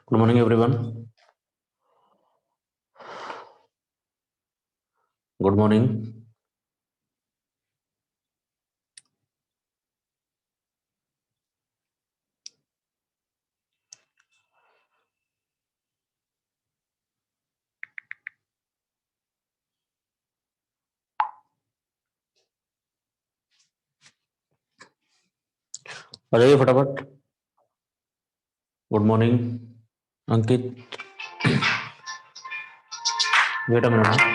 Good morning, everyone. Good morning. आ जाइए फटाफट. Good morning Ankit. Wait a minute.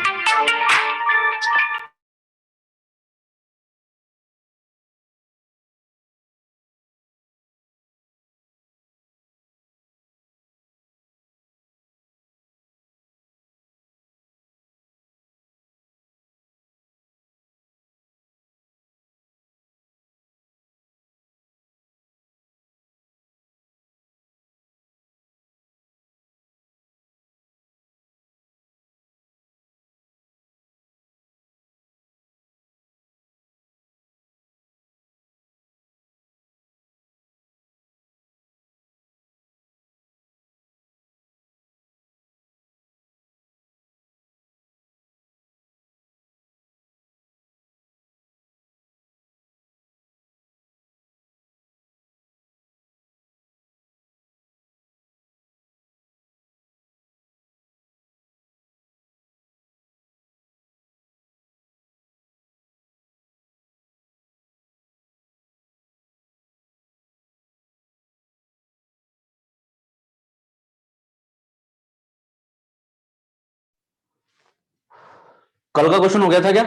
कल का क्वेश्चन हो गया था क्या?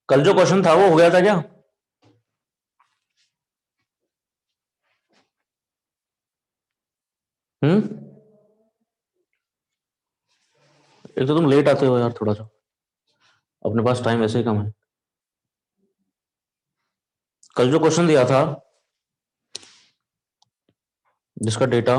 कल जो क्वेश्चन था वो हो गया था क्या? एक तो तुम लेट आते हो यार, थोड़ा सा अपने पास टाइम वैसे ही कम है. कल जो क्वेश्चन दिया था जिसका डेटा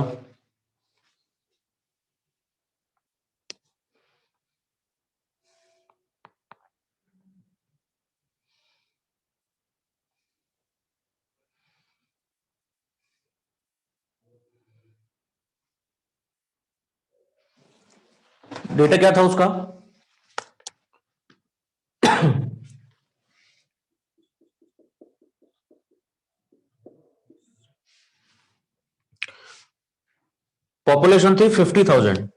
डेटा क्या था उसका? पॉपुलेशन थी 50,000.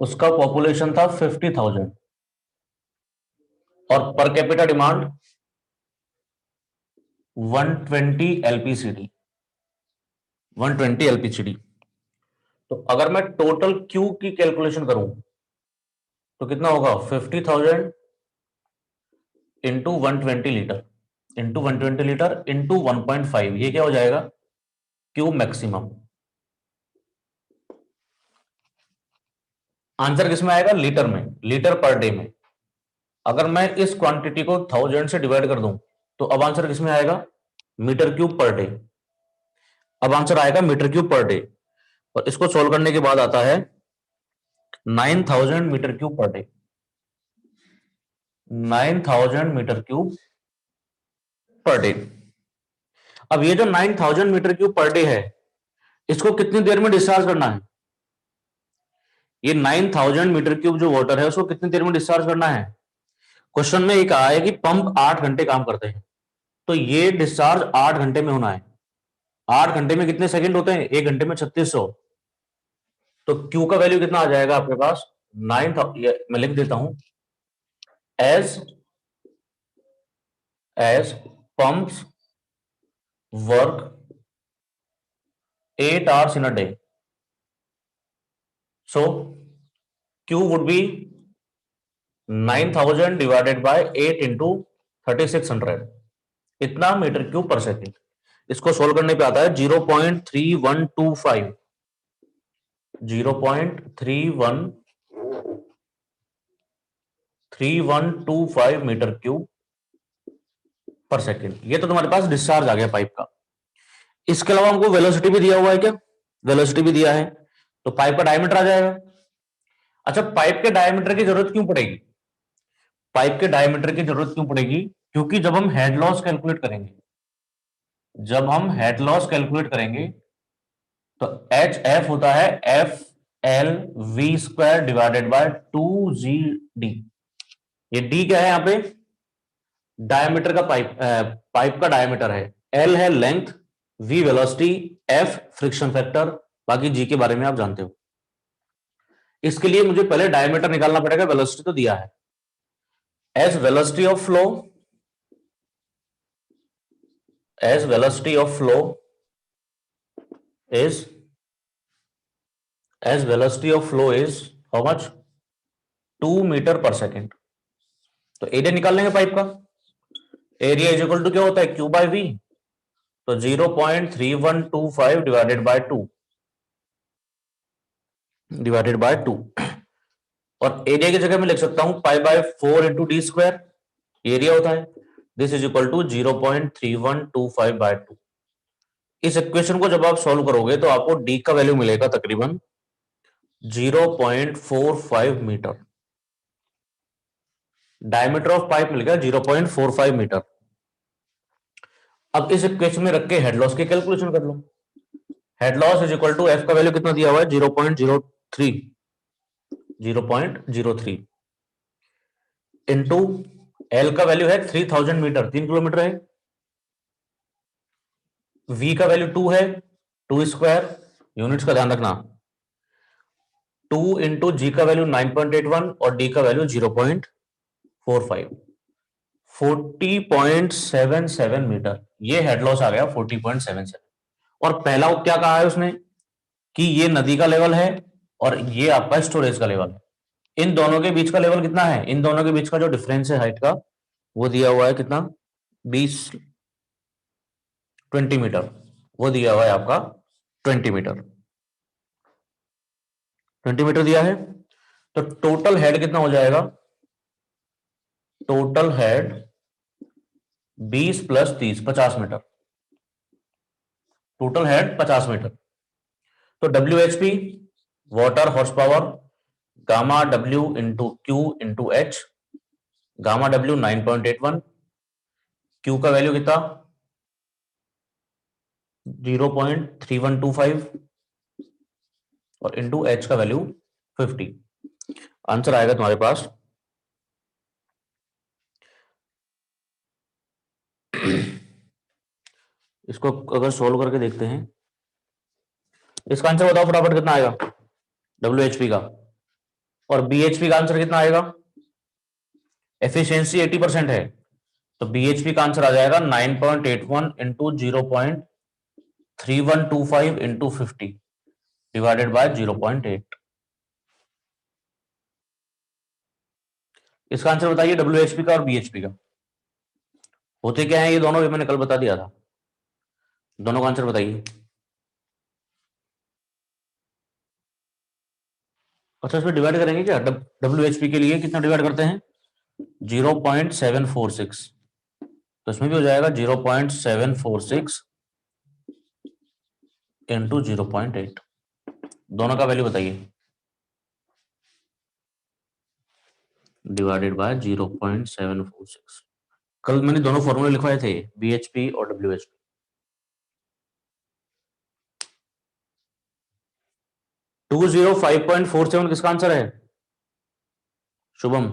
उसका पॉपुलेशन था 50,000 और per capita demand 120 LPCD. 120 LPCD. तो अगर मैं टोटल क्यू की कैलकुलेशन करूं तो कितना होगा? 50,000 into 120 litre into 120 litre into 1.5. ये क्या हो जाएगा? Cube maximum. आंसर किसमें आएगा? लीटर में, लीटर पर डे में. अगर मैं इस क्वांटिटी को 1000 से डिवाइड कर दूं तो अब आंसर किसमें आएगा? Metre cube per day. अब आंसर आएगा मीटर क्यूब पर डे. और इसको सोल्व करने के बाद आता है 9000 metre cube per day. 9000 metre cube per day. अब ये जो 9000 मीटर क्यूब पर डे है, इसको कितनी देर में डिस्चार्ज करना है? ये 9000 मीटर क्यूब जो वाटर है उसको कितनी देर में डिस्चार्ज करना है? क्वेश्चन में ये कहा है कि पंप 8 घंटे काम करते हैं, तो ये डिस्चार्ज 8 घंटे में होना है. 8 घंटे में कितने सेकंड होते हैं? 1 घंटे में 3600. तो क्यू का वैल्यू कितना आ जाएगा आपके पास? 9,000. मैं लिख देता हूं, as as pumps work 8 hours in a day, so Q would be 9000 divided by 8 into 3600. इतना मीटर क्यूब पर सेकेंड. इसको सोल्व करने पे आता है 0.3125. 0.3125 मीटर क्यूब पर सेकेंड। ये तो तुम्हारे पास डिस्चार्ज आ गया पाइप का। इसके अलावा हमको वेलोसिटी भी दिया हुआ है क्या? वेलोसिटी भी दिया है, तो पाइप का डायमीटर आ जाएगा। अच्छा, पाइप के डायमीटर की जरूरत क्यों पड़ेगी? पाइप के डायमीटर की जरूरत क्यों पड़ेगी? क्योंकि जब हम हेड लॉस कैलकुलेट करेंगे, तो एच एफ होता है F L V square divided bye 2 G D. ये डी क्या है यहां पे? डायमीटर का पाइप का डायमीटर है, एल है length, V velocity, F friction factor, बाकी जी के बारे में आप जानते हो। इसके लिए मुझे पहले डायमीटर निकालना पड़ेगा, वेलोसिटी तो दिया है। As velocity of flow, as velocity of flow is how much? 2 metre per second. तो एरिया निकाल लेंगे पाइप का। एरिया इज इक्वल टू क्या होता है? Q by V. तो 0.3125 डिवाइडेड बाय टू। और एरिया की जगह मैं लिख सकता हूं pi by 4 into D square, area होता है। This is equal to 0.3125/2। इस इक्वेशन को जब आप सॉल्व करोगे तो आपको डी का वैल्यू मिलेगा तकरीबन 0.45 मीटर। डायमीटर ऑफ पाइप मिल गया 0.45 मीटर। अब इस इक्वेशन में रख के हेड लॉस की कैलकुलेशन कर लो। Head loss is equal to F का वैल्यू कितना दिया हुआ है? 0.03 इंटू एल का वैल्यू है 3000 मीटर, 3 किलोमीटर है। वी का वैल्यू 2 है, 2 स्क्वायर, यूनिट्स का ध्यान रखना। 2 इंटू जी का वैल्यू 9.81 और डी का वैल्यू 0.45, 40.77 मीटर। ये हेड लॉस आ गया 40.77। और पहला क्या कहा है उसने कि ये नदी का लेवल है और ये आपका स्टोरेज का लेवल है। इन दोनों के बीच का लेवल कितना है? इन दोनों के बीच का जो डिफरेंस है हाइट का, वो दिया हुआ है कितना? 20 मीटर। वो दिया हुआ है आपका 20 मीटर। 20 मीटर दिया है, तो टोटल हेड कितना हो जाएगा? Total head 20 plus 30, 50 metre. Total head 50 metre. तो W H P, water horse power, gamma W into Q into H. Gamma W 9.81, Q का वैल्यू कितना? 0.3125 और इंटू एच का वैल्यू 50। आंसर आएगा तुम्हारे पास इसको अगर सोल्व करके देखते हैं, इसका आंसर बताओ फटाफट कितना आएगा डब्ल्यू एच पी का, और बी एच पी का आंसर कितना आएगा? एफिशिएंसी 80% है, तो बीएचपी का आंसर आ जाएगा 9.81 इंटू 0.3125 इंटू 50 डिवाइडेड बाय 0.8। इसका आंसर बताइए डब्ल्यूएचपी का और बीएचपी का। होते क्या है ये दोनों, भी मैंने कल बता दिया था। दोनों का आंसर बताइए। अच्छा, इसमें डिवाइड करेंगे क्या? डब्ल्यूएचपी के लिए कितना डिवाइड करते हैं? 0.746, तो इसमें भी हो जाएगा 0.746 इंटू 0.8। दोनों का वैल्यू बताइए डिवाइडेड बाय 0.746। कल मैंने दोनों फॉर्मूले लिखवाए थे, बीएचपी और डब्ल्यूएचपी। 205.47 किसका आंसर है? शुभम,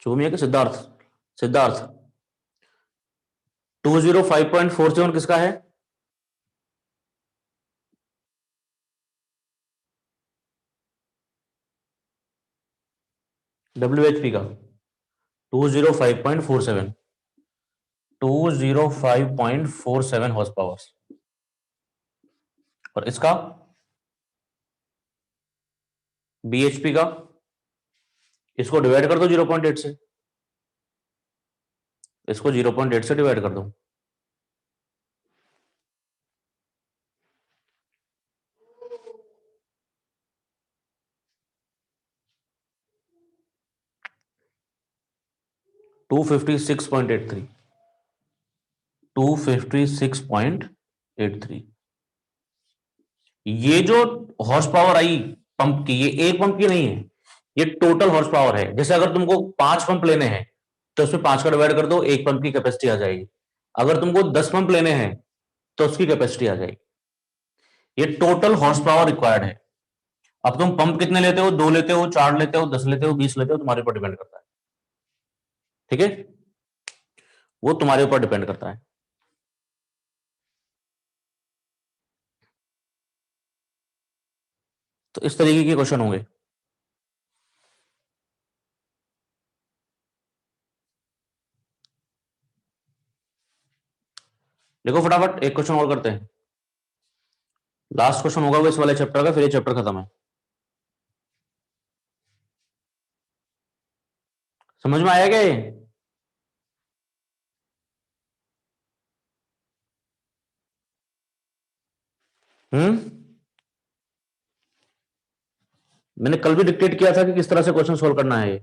शुभम या कि सिद्धार्थ? सिद्धार्थ, 205.47 किसका है? डब्ल्यूएचपी का 205.47, 205.47 हॉर्स पावर। और इसका बीएचपी का, इसको डिवाइड कर दो 0.8 से, इसको 0.8 से डिवाइड कर दो। 256.83, 256.83। ये जो हॉर्स पावर आई पंप की, ये एक पंप की नहीं है, ये टोटल हॉर्स पावर है। जैसे अगर तुमको 5 पंप लेने हैं तो उसमें 5 का डिवाइड कर दो, एक पंप की कैपेसिटी आ जाएगी। अगर तुमको 10 पंप लेने हैं तो उसकी कैपेसिटी आ जाएगी। ये टोटल हॉर्स पावर रिक्वायर्ड है। अब तुम पंप कितने लेते हो, 2 लेते हो, 4 लेते हो, 10 लेते हो, 20 लेते हो, तुम्हारे ऊपर डिपेंड करता है। ठीक है, वो तुम्हारे ऊपर डिपेंड करता है। तो इस तरीके के क्वेश्चन होंगे। देखो फटाफट एक क्वेश्चन और करते हैं, लास्ट क्वेश्चन होगा वो इस वाले चैप्टर का, फिर ये चैप्टर खत्म है। समझ में आया क्या ये? मैंने कल भी डिक्टेट किया था कि किस तरह से क्वेश्चन सोल्व करना है ये।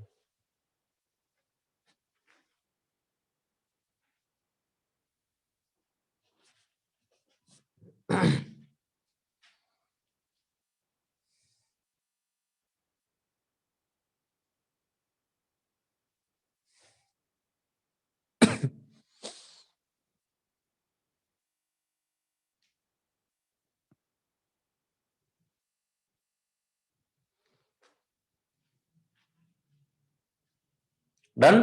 डन।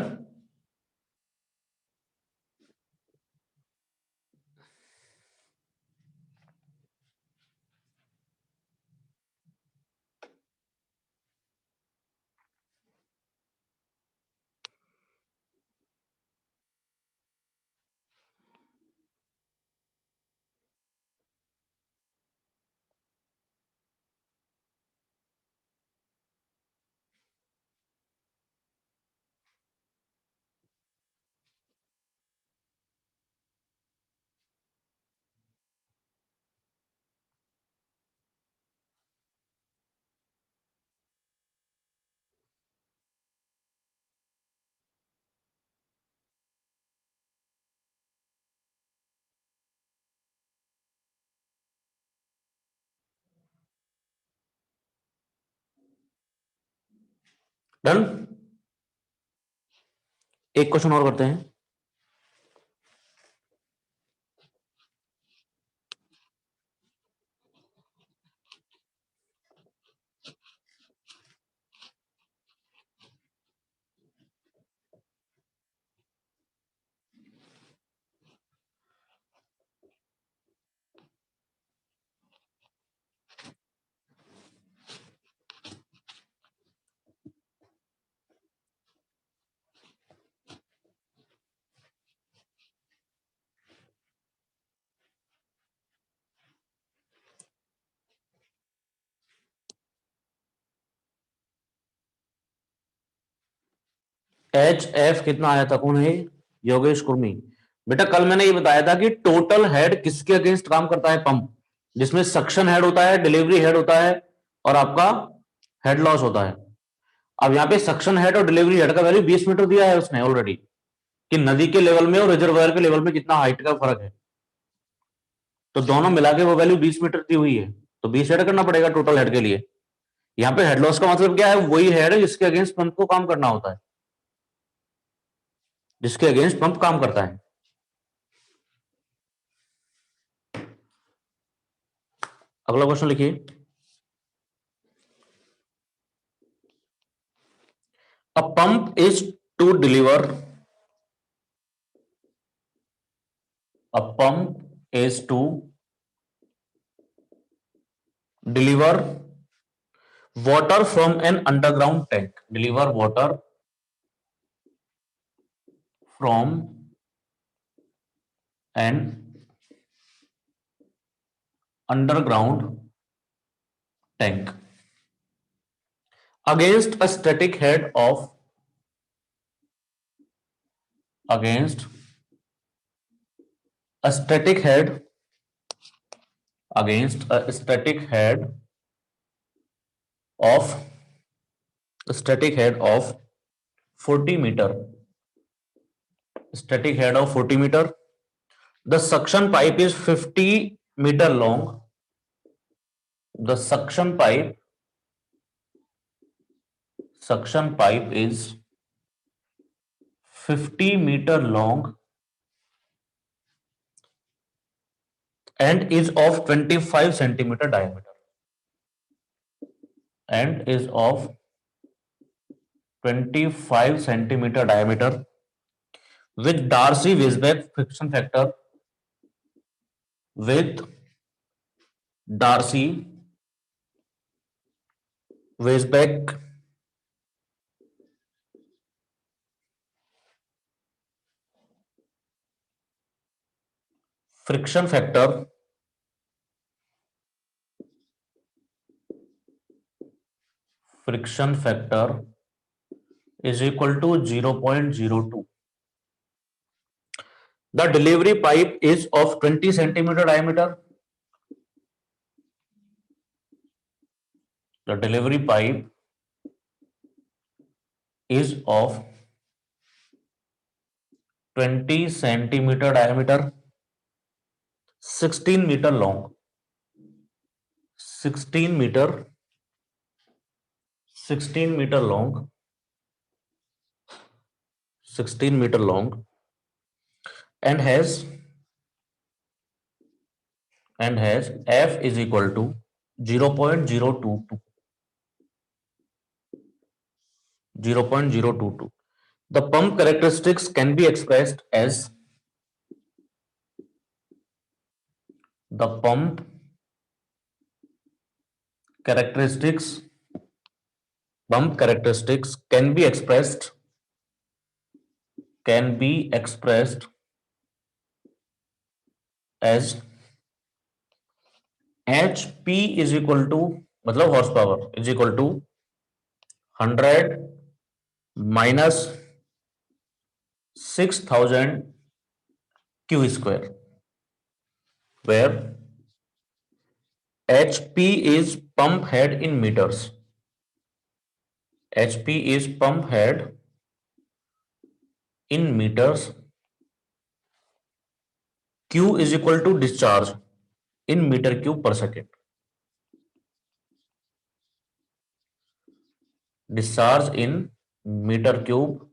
डन। एक क्वेश्चन और करते हैं। HF कितना आया था, कौन है? योगेश कुर्मी। बेटा कल मैंने ये बताया था कि टोटल हेड किसके अगेंस्ट काम करता है? पंप, जिसमें सक्शन हेड होता है, डिलीवरी हेड होता है और आपका हेड लॉस होता है। अब यहां पे सक्शन हेड और डिलीवरी हेड का वैल्यू 20 मीटर दिया है उसने ऑलरेडी, कि नदी के लेवल में और रिजर्वायर के लेवल में कितना हाइट का फर्क है। तो दोनों मिला के वो वैल्यू 20 मीटर दी हुई है, तो 20 हेड करना पड़ेगा टोटल हेड के लिए। यहां पे हेड लॉस का मतलब क्या है? वही हेड है जिसके अगेंस्ट पंप को काम करना होता है, जिसके अगेंस्ट पंप काम करता है। अगला क्वेश्चन लिखिए। A pump is to deliver. A pump is to deliver water from an underground tank. Deliver water from an underground tank against a static head of against a static head against a static head of a static head of 40 meter static head of 40 meter. The suction pipe is 50 meter long. The suction pipe is 50 meter long and is of 25 centimeter diameter. And is of 25 centimeter diameter with Darcy-Weisbach friction factor, with Darcy-Weisbach friction factor is equal to 0.02. The delivery pipe is of 20 centimeter diameter. The delivery pipe is of 20 centimeter diameter, 16 meter long. 16 meter long. 16 meter long and has F is equal to 0.022. 0.022. The pump characteristics can be expressed as the pump characteristics can be expressed as HP is equal to मतलब horse power is equal to 100 minus 6000 Q square, where HP is pump head in meters. HP is pump head in meters. Q is equal to discharge in meter cube per second. Discharge in meter cube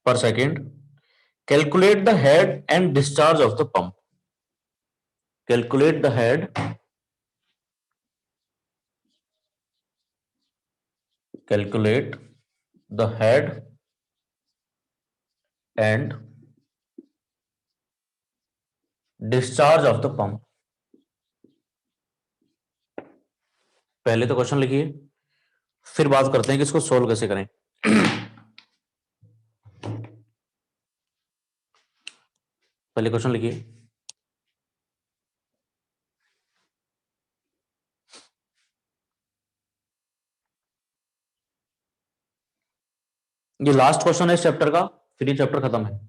per second. Calculate the head and discharge of the pump. Calculate the head and discharge of the pump. पहले तो question लिखिए, फिर बात करते हैं कि इसको solve कैसे करें। पहले क्वेश्चन लिखिए। ये लास्ट क्वेश्चन है इस चैप्टर का, फिर ये चैप्टर खत्म है।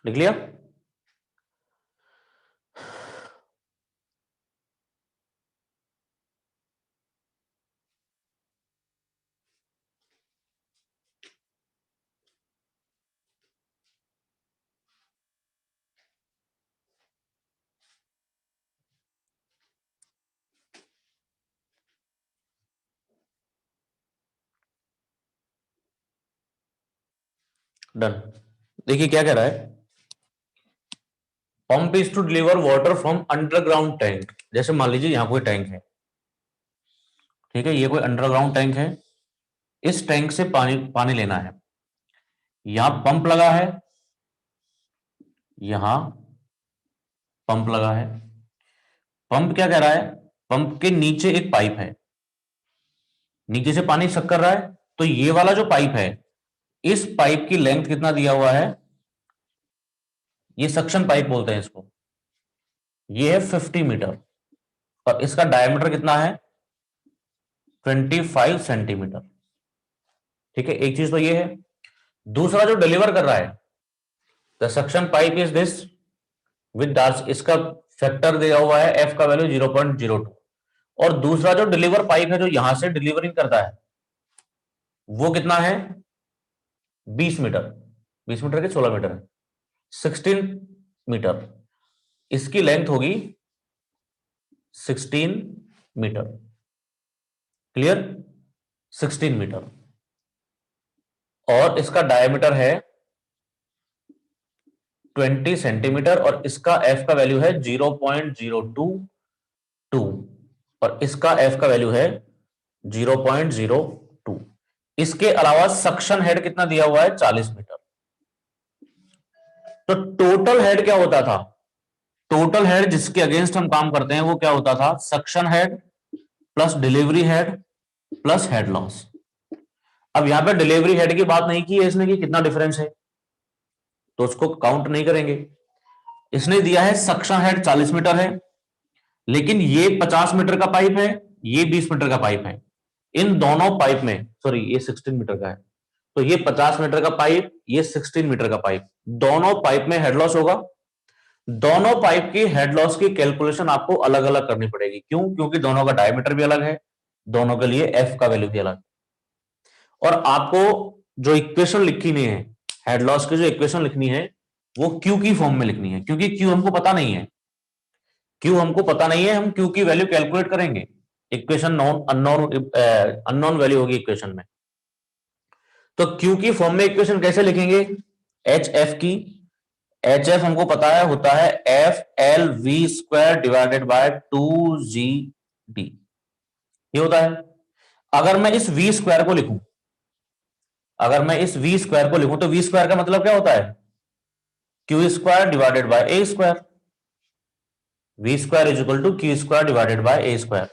लिख लिया? डन। देखिए क्या कह रहा है, pump is to deliver water from underground tank. जैसे मान लीजिए यहां कोई टैंक है, ठीक है, ये कोई अंडरग्राउंड टैंक है, इस टैंक से पानी लेना है। यहां पंप लगा है, यहां पंप लगा है। पंप क्या कह रहा है, पंप के नीचे एक पाइप है, नीचे से पानी सक कर रहा है, तो ये वाला जो पाइप है, इस पाइप की लेंथ कितना दिया हुआ है, ये सक्शन पाइप बोलते हैं इसको, ये है 50 मीटर और इसका डायमीटर कितना है 25 सेंटीमीटर। ठीक है, एक चीज तो ये है। दूसरा जो डिलीवर कर रहा है, the suction pipe is this with डार्स, इसका फैक्टर दिया हुआ है एफ का वैल्यू 0.02, और दूसरा जो डिलीवर पाइप है जो यहां से डिलीवरिंग करता है वो कितना है 20 मीटर, 20 मीटर के 16 मीटर है, 16 मीटर, इसकी लेंथ होगी 16 मीटर। क्लियर, 16 मीटर, और इसका डायमीटर है 20 सेंटीमीटर, और इसका एफ का वैल्यू है 0.022 और इसका एफ का वैल्यू है 0.02। इसके अलावा सक्शन हेड कितना दिया हुआ है 40 मीटर। तो टोटल हेड क्या होता था, टोटल हेड जिसके अगेंस्ट हम काम करते हैं वो क्या होता था, suction head plus delivery head plus head loss. अब यहां पे डिलीवरी हेड की बात नहीं की है इसने कि कितना डिफरेंस है, तो उसको काउंट नहीं करेंगे। इसने दिया है सक्शन हेड 40 मीटर है, लेकिन ये 50 मीटर का पाइप है, ये 20 मीटर का पाइप है। इन दोनों पाइप में, सॉरी ये 16 मीटर का है, तो ये 50 मीटर का पाइप, ये 16 मीटर का पाइप, दोनों पाइप में हेड लॉस होगा। दोनों पाइप की हेड लॉस की कैलकुलेशन आपको अलग अलग करनी पड़ेगी। क्यों? क्योंकि दोनों का डायमीटर भी अलग है, दोनों के लिए एफ का वैल्यू भी अलग। और आपको जो इक्वेशन लिखनी है, हेड लॉस की जो इक्वेशन लिखनी है वो क्यू की फॉर्म में लिखनी है, क्योंकि क्यू हमको पता नहीं है, क्यू हमको पता नहीं है, हम क्यू की वैल्यू कैलकुलेट करेंगे। इक्वेशन नॉन अननोन वैल्यू होगी इक्वेशन में। तो क्यू की फॉर्म में इक्वेशन कैसे लिखेंगे, एच एफ की, एच एफ हमको पता है होता है F L V square divided bye 2 G D, ये होता है। अगर मैं इस वी स्क्वायर को लिखूं, अगर मैं इस वी स्क्वायर को लिखूं तो वी स्क्वायर का मतलब क्या होता है, Q square divided by A square, V square is equal to Q square divided by A square.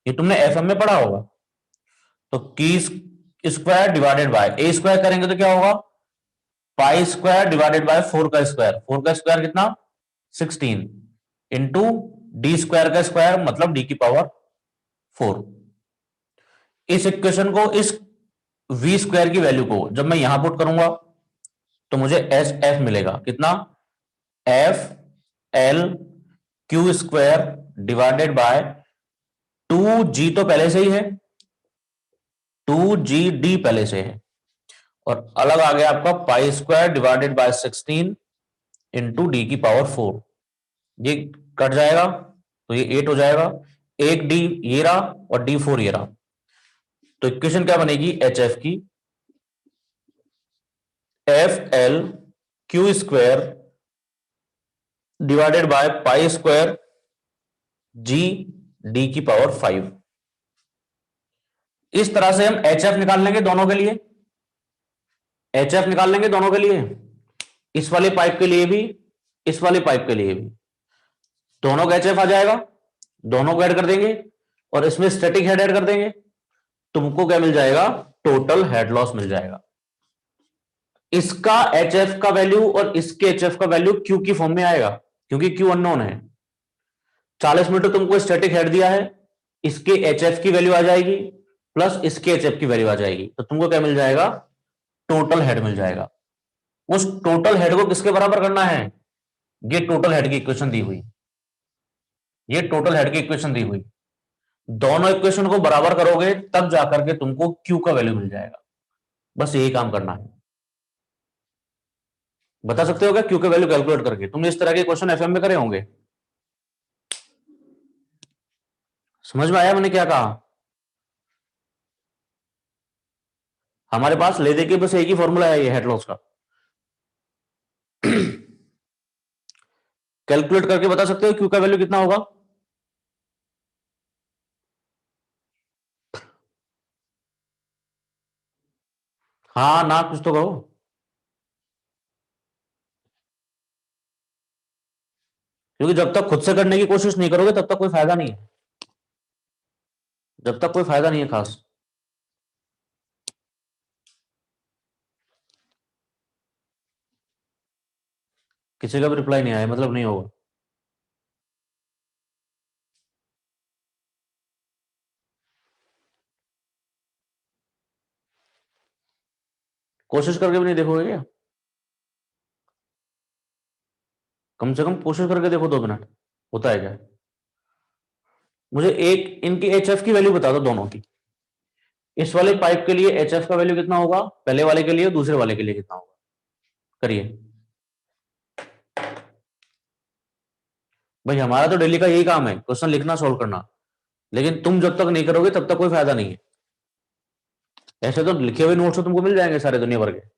ये तुमने एफ एम में पढ़ा होगा। तो Q square divided by A square करेंगे तो क्या होगा, पाई स्क्वायर डिवाइडेड बाय 4 का स्क्वायर, 4 का स्क्वायर कितना 16 इंटू डी स्क्वायर का स्क्वायर मतलब डी की पावर 4। इस इक्वेशन को, इस वी स्क्वायर की वैल्यू को जब मैं यहां पुट करूंगा तो मुझे एस एफ मिलेगा कितना, F L Q square divided bye 2 जी तो पहले से ही है, 2 जी डी पहले से है, और अलग आ गया आपका pi square divided bye 16 into D की पावर 4। ये कट जाएगा तो ये 8 हो जाएगा, एक डी ये रहा और डी 4 ये रहा। तो इक्वेशन क्या बनेगी एच एफ की, F L Q square divided by pi square G D की पावर 5। इस तरह से हम एच एफ निकाल लेंगे दोनों के लिए, एच एफ निकाल लेंगे दोनों के लिए, इस वाले पाइप के लिए भी, इस वाले पाइप के लिए भी, दोनों का एच एफ आ जाएगा, दोनों को ऐड कर देंगे और इसमें स्टैटिक हेड ऐड कर देंगे, तुमको क्या मिल जाएगा, टोटल हेड लॉस मिल जाएगा। इसका एच एफ का वैल्यू और इसके एच एफ का वैल्यू क्यू की फॉर्म में आएगा, क्योंकि क्यू अननोन है। 40 मीटर तुमको स्टैटिक हेड दिया है, इसके एच एफ की वैल्यू आ जाएगी प्लस इसके एच एफ की वैल्यू आ जाएगी, तो तुमको क्या मिल जाएगा, टोटल हेड मिल जाएगा। उस टोटल हेड को किसके बराबर करना है, ये टोटल हेड की इक्वेशन दी हुई, ये टोटल हेड की इक्वेशन दी हुई, दोनों इक्वेशन को बराबर करोगे तब जाकर के तुमको क्यू का वैल्यू मिल जाएगा। बस यही काम करना है। बता सकते हो क्या क्यू का वैल्यू कैलकुलेट करके? तुमने इस तरह के क्वेश्चन एफएम में करे होंगे। समझ में आया मैंने क्या कहा? हमारे पास ले दे के बस एक ही फॉर्मूला है ये हेड लॉस का। कैलकुलेट करके बता सकते हो क्यू का वैल्यू कितना होगा? हाँ ना, कुछ तो कहो। क्योंकि जब तक खुद से करने की कोशिश नहीं करोगे तब तक कोई फायदा नहीं है, जब तक कोई फायदा नहीं है खास। किसी का भी रिप्लाई नहीं आया, मतलब नहीं होगा। कोशिश करके भी नहीं देखोगे क्या? कम से कम कोशिश करके देखो, 2 मिनट। होता है क्या? मुझे एक इनकी एच एफ की वैल्यू बता दो दोनों की। इस वाले पाइप के लिए एच एफ का वैल्यू कितना होगा, पहले वाले के लिए, दूसरे वाले के लिए कितना होगा? करिए। भाई हमारा तो डेली का यही काम है, क्वेश्चन लिखना, सोल्व करना। लेकिन तुम जब तक नहीं करोगे तब तक कोई फायदा नहीं है। ऐसे तो लिखे हुए नोट्स तो तुमको मिल जाएंगे सारे दुनिया भर के।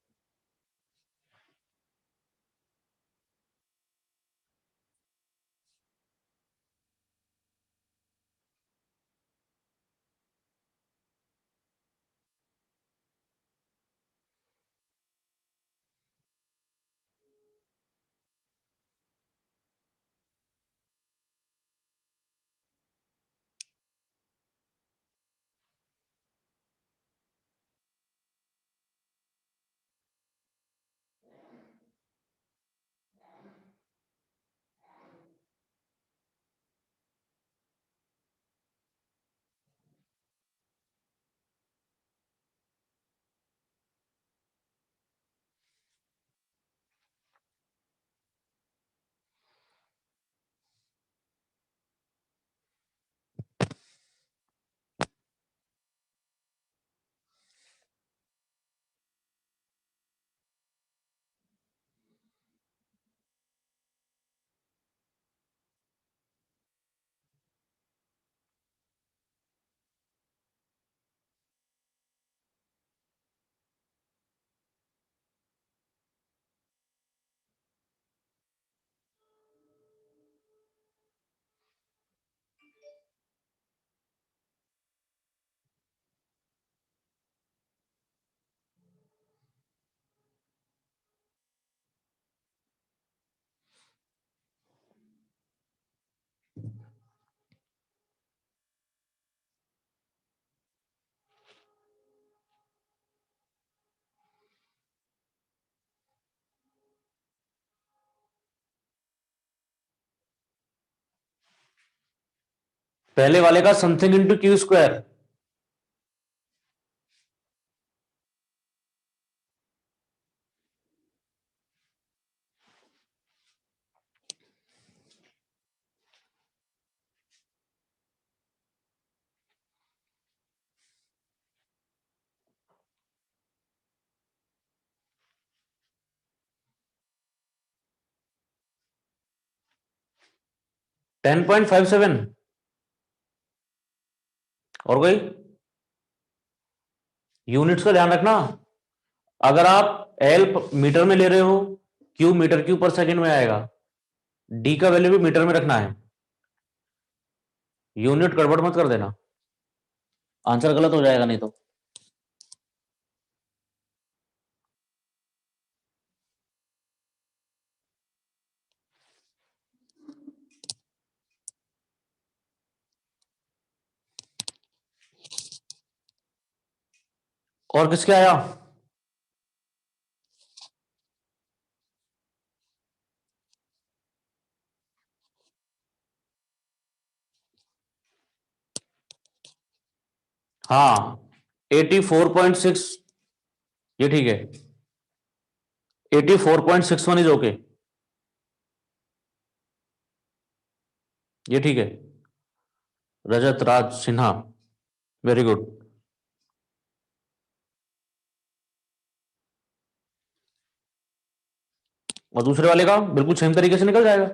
पहले वाले का समथिंग इंटू क्यू स्क्वायर। 10.57। और कोई? यूनिट्स का ध्यान रखना। अगर आप एल मीटर में ले रहे हो, क्यू मीटर क्यू पर सेकंड में आएगा। डी का वैल्यू भी मीटर में रखना है। यूनिट गड़बड़ मत कर देना, आंसर गलत हो जाएगा नहीं तो। और किसके आया? हाँ, 84.6। ये ठीक है। 84.61 इज ओके। ये ठीक है। रजत राज सिन्हा, वेरी गुड। और दूसरे वाले का बिल्कुल सेम तरीके से निकल जाएगा।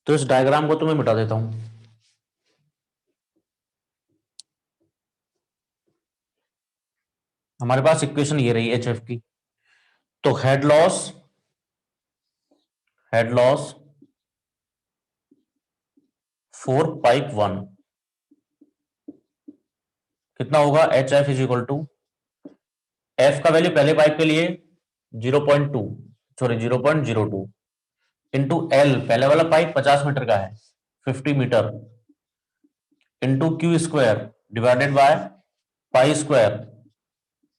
तो इस डायग्राम को तो मैं मिटा देता हूं। हमारे पास इक्वेशन ये रही एच एफ की। तो head loss for pipe one कितना होगा? H F is equal to, F का वैल्यू पहले पाइप के लिए 0.2, सॉरी 0.02, इंटू एल, पहले वाला पाइप 50 मीटर का है, 50 metre, into Q square divided by pi square,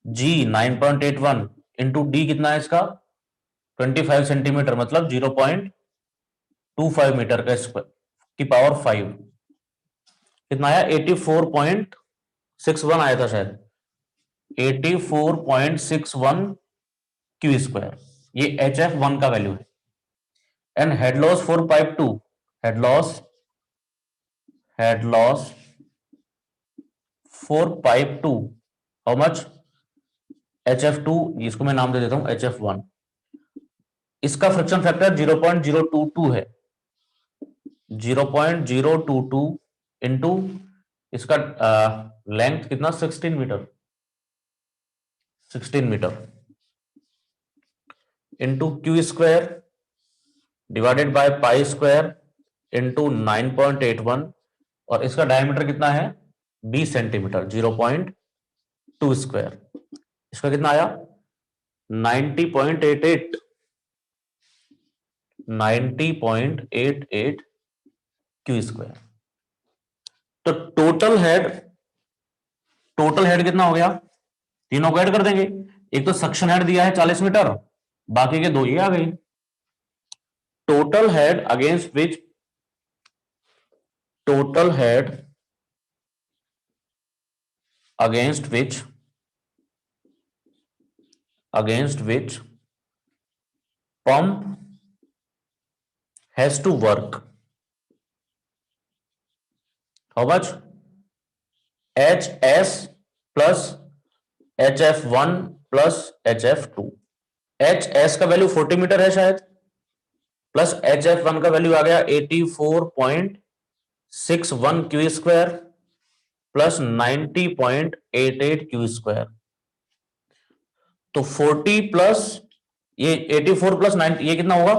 G 9.81 into D कितना है इसका 25 सेंटीमीटर, मतलब 0.25 मीटर का स्क्वायर की पावर 5, कितना आया 84.61 आया था शायद, 84.61 क्यू स्क्वायर, ये एच एफ वन का वैल्यू है। And head loss for pipe two, head loss for pipe two, how much, H F two, इसको मैं नाम दे देता हूं एच एफ वन, इसका फ्रिक्शन फैक्टर 0.022 है, 0.022 इंटू इसका लेंथ कितना 16 metre, 16 metre into Q square divided by pi square into 9.81, और इसका डायमीटर कितना है 20 सेंटीमीटर, 0.2 स्क्वायर, इसका कितना आया 90.88, 90.88 क्यू स्क्वायर। तो टोटल हेड कितना हो गया, तीनों को ऐड कर देंगे, एक तो सक्शन हेड दिया है 40 मीटर, बाकी के दो ये आ गई। Total head against which, total head against which pump has to work, how much, HS plus HF1 plus HF2, HS का वैल्यू 40 मीटर है शायद, प्लस HF1 का वैल्यू आ गया 84.61 Q square plus 90.88 Q square, तो 40 प्लस ये 84 plus 90, ये कितना होगा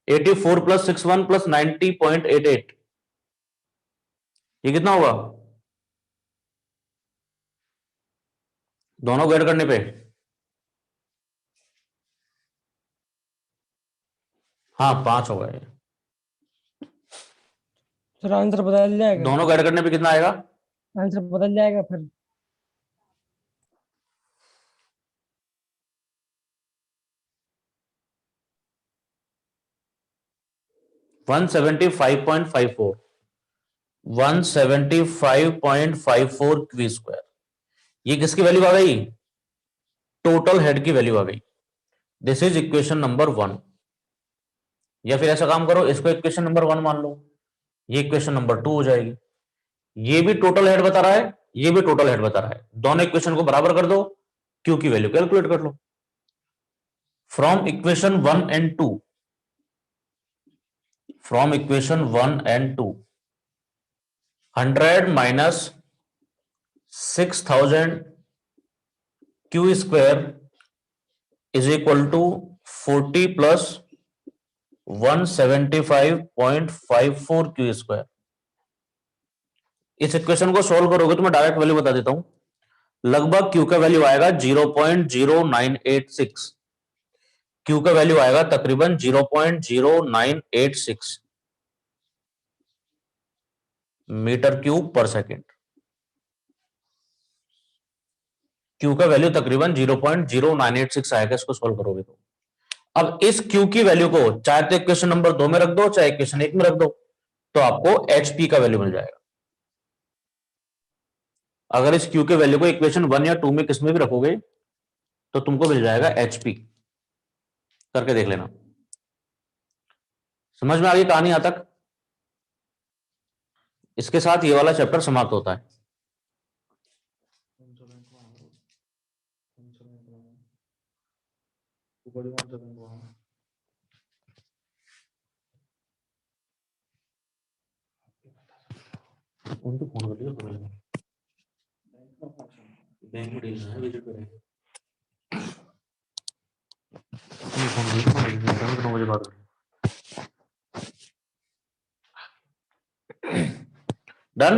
84 प्लस 61 प्लस 90.88, ये कितना होगा दोनों को ऐड करने पे, हाँ 5 होगा ये, सर आंसर बदल जाएगा, दोनों को ऐड करने पे कितना आएगा, आंसर बदल जाएगा फिर। 175.54, 175.54 क्यू स्क्वायर, ये किसकी वैल्यू आ गई, टोटल हेड की वैल्यू आ गई। दिस इज इक्वेशन नंबर 1, या फिर ऐसा काम करो इसको इक्वेशन नंबर 1 मान लो, ये इक्वेशन नंबर 2 हो जाएगी, ये भी टोटल हेड बता रहा है, ये भी टोटल हेड बता रहा है, दोनों इक्वेशन को बराबर कर दो, क्यू की वैल्यू कैलकुलेट कर लो। From equation 1 and 2, from equation 1 and 2, 100 minus 6000 Q square is equal to 40 plus 175.54 Q square. इस इक्वेशन को सॉल्व करोगे तो मैं डायरेक्ट वैल्यू बता देता हूं, लगभग क्यू का वैल्यू आएगा 0.0986, क्यू का वैल्यू आएगा तकरीबन 0.0986 मीटर क्यूब पर सेकेंड, क्यू का वैल्यू तकरीबन 0.0986 आएगा इसको सॉल्व करोगे तो। अब इस क्यू की वैल्यू को चाहे तो इक्वेशन नंबर 2 में रख दो चाहे इक्वेशन 1 में रख दो, तो आपको एचपी का वैल्यू मिल जाएगा। अगर इस क्यू के वैल्यू को इक्वेशन 1 या 2 में किसमें भी रखोगे तो तुमको मिल जाएगा एचपी, करके देख लेना। समझ में आ गई कहानी यहां तक, इसके साथ ये वाला चैप्टर समाप्त होता है। उनको फोन कर दिया बैंक में डील है, विजिट करेंगे, फोन कर 9 बजे बात करेंगे। डन।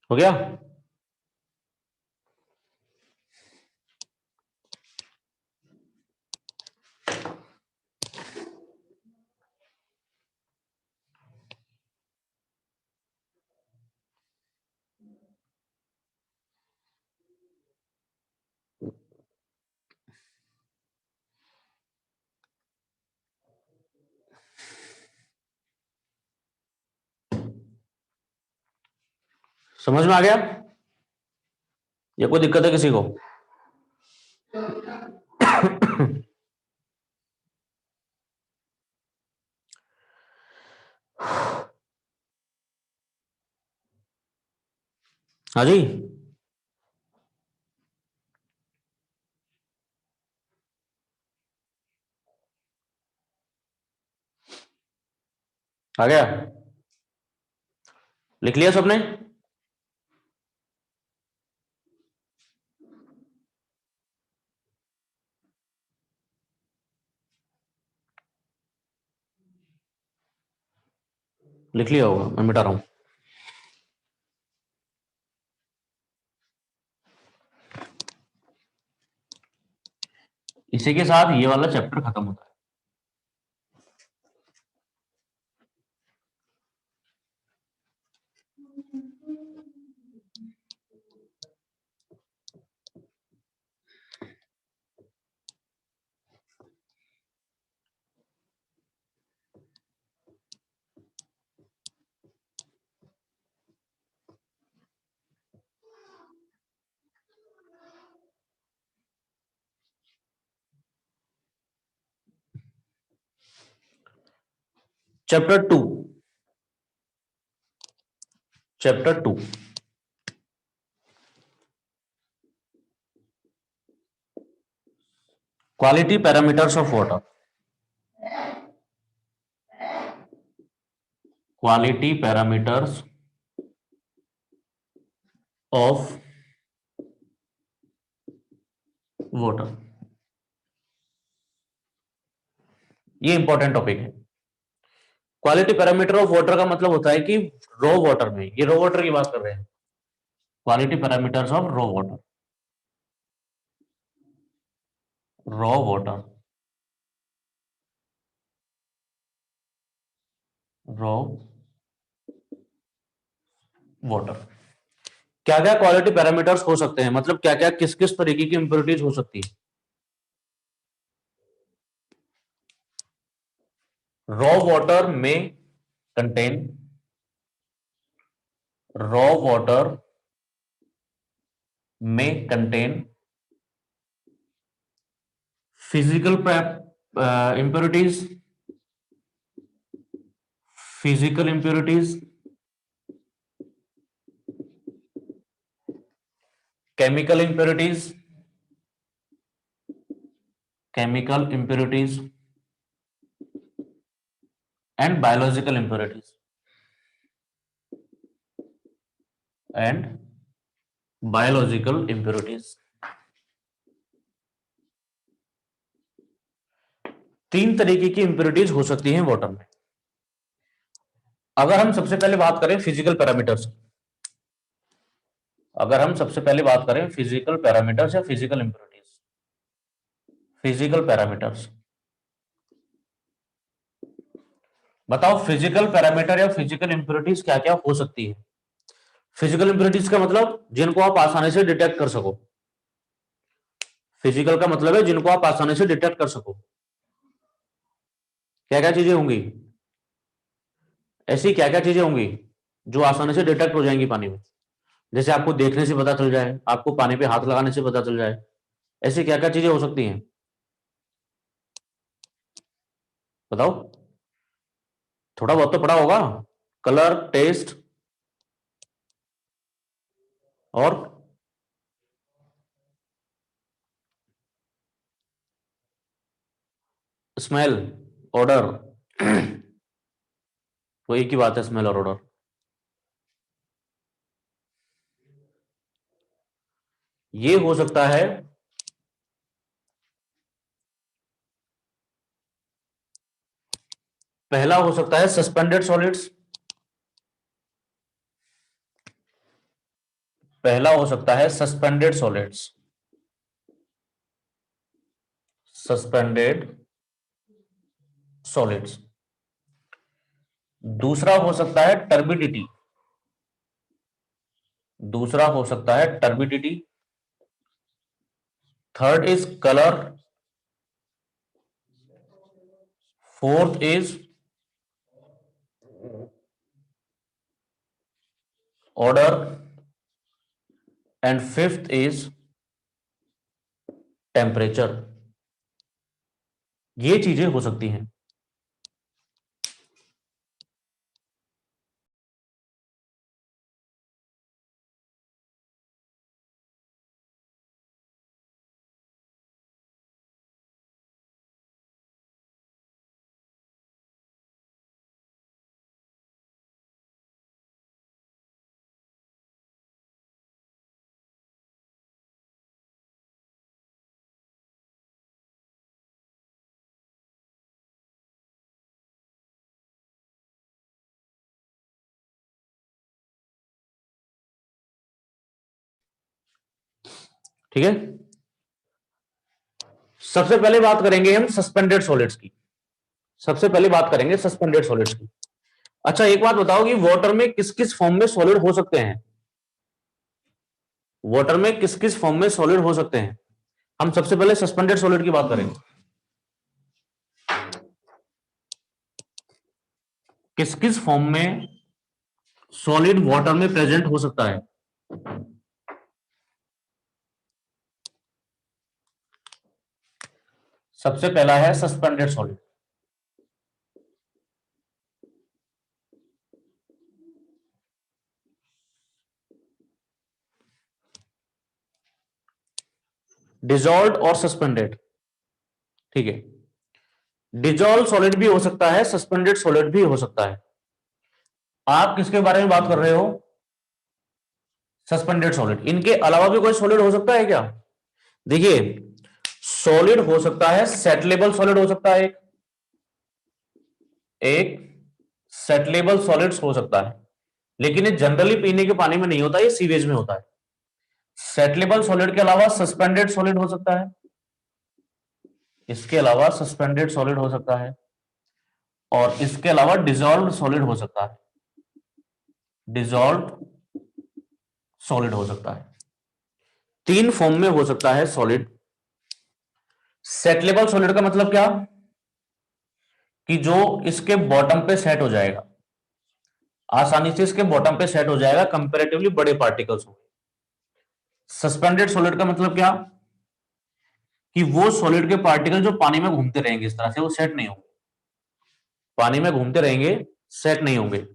हो गया? समझ में आ गया? या कोई दिक्कत है किसी को? हाँ जी, आ गया? लिख लिया सबने? लिख लिया होगा, मैं मिटा रहा हूं। इसी के साथ ये वाला चैप्टर खत्म होता है। Chapter 2, chapter 2, quality parameters of water. Quality parameters of water, ये इंपॉर्टेंट टॉपिक है। क्वालिटी पैरामीटर ऑफ वाटर का मतलब होता है कि रॉ वाटर में, ये रॉ वाटर की बात कर रहे हैं, quality parameters of raw water, raw water, raw water. क्या क्या क्वालिटी पैरामीटर्स हो सकते हैं, मतलब क्या क्या किस किस तरीके की इंप्योरिटीज हो सकती है। रॉ वाटर में कंटेन, रॉ वाटर में contain physical impurities, physical impurities, chemical impurities, chemical impurities and biological impurities, and biological impurities. तीन तरीके की इंप्योरिटीज हो सकती हैं वाटर में। अगर हम सबसे पहले बात करें फिजिकल पैरामीटर्स, अगर हम सबसे पहले बात करें फिजिकल पैरामीटर्स या फिजिकल इंप्योरिटीज, फिजिकल पैरामीटर्स, बताओ फिजिकल पैरामीटर या फिजिकल इंप्योरिटीज क्या क्या हो सकती है। फिजिकल इंप्योरिटीज का मतलब जिनको आप आसानी से डिटेक्ट कर सको, फिजिकल का मतलब है जिनको आप आसानी से डिटेक्ट कर सको। क्या क्या चीजें होंगी, ऐसी क्या क्या चीजें होंगी जो आसानी से डिटेक्ट हो जाएंगी पानी में। जैसे आपको देखने से पता चल जाए, आपको पानी पे हाथ लगाने से पता चल जाए, ऐसी क्या क्या चीजें हो सकती हैं, बताओ। थोड़ा बहुत तो पढ़ा होगा, कलर, टेस्ट और स्मेल, ऑर्डर। वो एक ही बात है, स्मेल और ऑर्डर। ये हो सकता है पहला हो सकता है सस्पेंडेड सॉलिड्स, पहला हो सकता है सस्पेंडेड सॉलिड्स, सस्पेंडेड सॉलिड्स। दूसरा हो सकता है टर्बिडिटी, दूसरा हो सकता है turbidity. Third is colour, fourth is order and fifth is temperature. ये चीजें हो सकती हैं। ठीक है, सबसे पहले बात करेंगे हम सस्पेंडेड सॉलिड्स की, सबसे पहले बात करेंगे सस्पेंडेड सॉलिड्स की। अच्छा एक बात बताओ कि वाटर में किस किस फॉर्म में सॉलिड हो सकते हैं, वाटर में किस किस फॉर्म में सॉलिड हो सकते हैं। हम सबसे पहले सस्पेंडेड सॉलिड की बात करेंगे। किस किस फॉर्म में सॉलिड वाटर में प्रेजेंट हो सकता है। सबसे पहला है सस्पेंडेड सॉलिड। डिजॉल्व्ड और सस्पेंडेड, ठीक है। डिजॉल्व सॉलिड भी हो सकता है, सस्पेंडेड सॉलिड भी हो सकता है। आप किसके बारे में बात कर रहे हो, सस्पेंडेड सॉलिड। इनके अलावा भी कोई सॉलिड हो सकता है क्या। देखिए सॉलिड हो सकता है, सेटलेबल सॉलिड हो सकता है, एक सेटलेबल सॉलिड्स हो सकता है, लेकिन ये जनरली पीने के पानी में नहीं होता, ये सीवेज में होता है। सेटलेबल सॉलिड के अलावा सस्पेंडेड सॉलिड हो सकता है, इसके अलावा सस्पेंडेड सॉलिड हो सकता है, और इसके अलावा डिजॉल्व सॉलिड हो सकता है, डिजॉल्व सॉलिड हो सकता है। तीन फॉर्म में हो सकता है सॉलिड। सेटलेबल सॉलिड का मतलब क्या, कि जो इसके बॉटम पे सेट हो जाएगा, आसानी से इसके बॉटम पे सेट हो जाएगा कंपैरेटिवली बड़े पार्टिकल्स हो। सस्पेंडेड सॉलिड का मतलब क्या, कि वो सॉलिड के पार्टिकल जो पानी में घूमते रहेंगे इस तरह से, वो सेट नहीं होंगे, पानी में घूमते रहेंगे, सेट नहीं होंगे।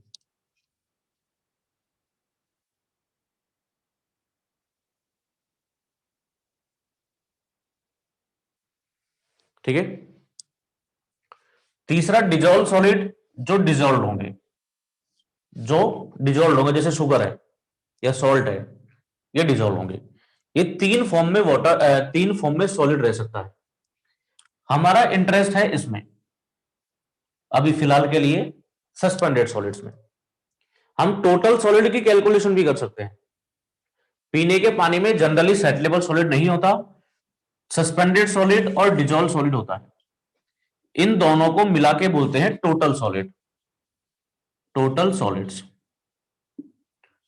ठीक है। तीसरा डिजॉल्व सॉलिड, जो डिजॉल्व होंगे, जो डिजॉल्व होंगे, जैसे शुगर है या सॉल्ट है, ये डिजॉल्व होंगे। ये तीन फॉर्म में वाटर, तीन फॉर्म में सॉलिड रह सकता है। हमारा इंटरेस्ट है इसमें अभी फिलहाल के लिए सस्पेंडेड सॉलिड्स में। हम टोटल सॉलिड की कैलकुलेशन भी कर सकते हैं। पीने के पानी में जनरली सेटलेबल सॉलिड नहीं होता, सस्पेंडेड सॉलिड और डिजॉल्व सॉलिड होता है। इन दोनों को मिला के बोलते हैं टोटल सॉलिड, टोटल सॉलिड्स।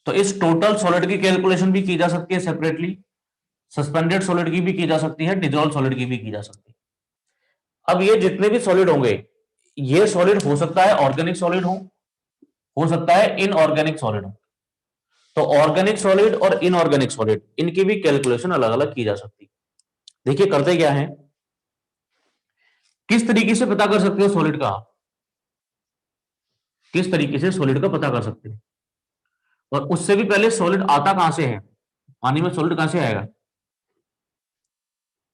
तो इस टोटल सॉलिड की कैलकुलेशन भी की जा सकती है सेपरेटली, सस्पेंडेड सॉलिड की भी की जा सकती है, डिजॉल्व सॉलिड की भी की जा सकती है। अब ये जितने भी सॉलिड होंगे, ये सॉलिड हो सकता है ऑर्गेनिक सॉलिड हो सकता है इनऑर्गेनिक सॉलिड हो। तो ऑर्गेनिक सॉलिड और इनऑर्गेनिक सॉलिड, इनकी भी कैलकुलेशन अलग अलग की जा सकती है। देखिए करते क्या है, किस तरीके से पता कर सकते हो सॉलिड का, किस तरीके से सॉलिड का पता कर सकते हैं। और उससे भी पहले सॉलिड आता कहां से है, पानी में सॉलिड कहां से आएगा,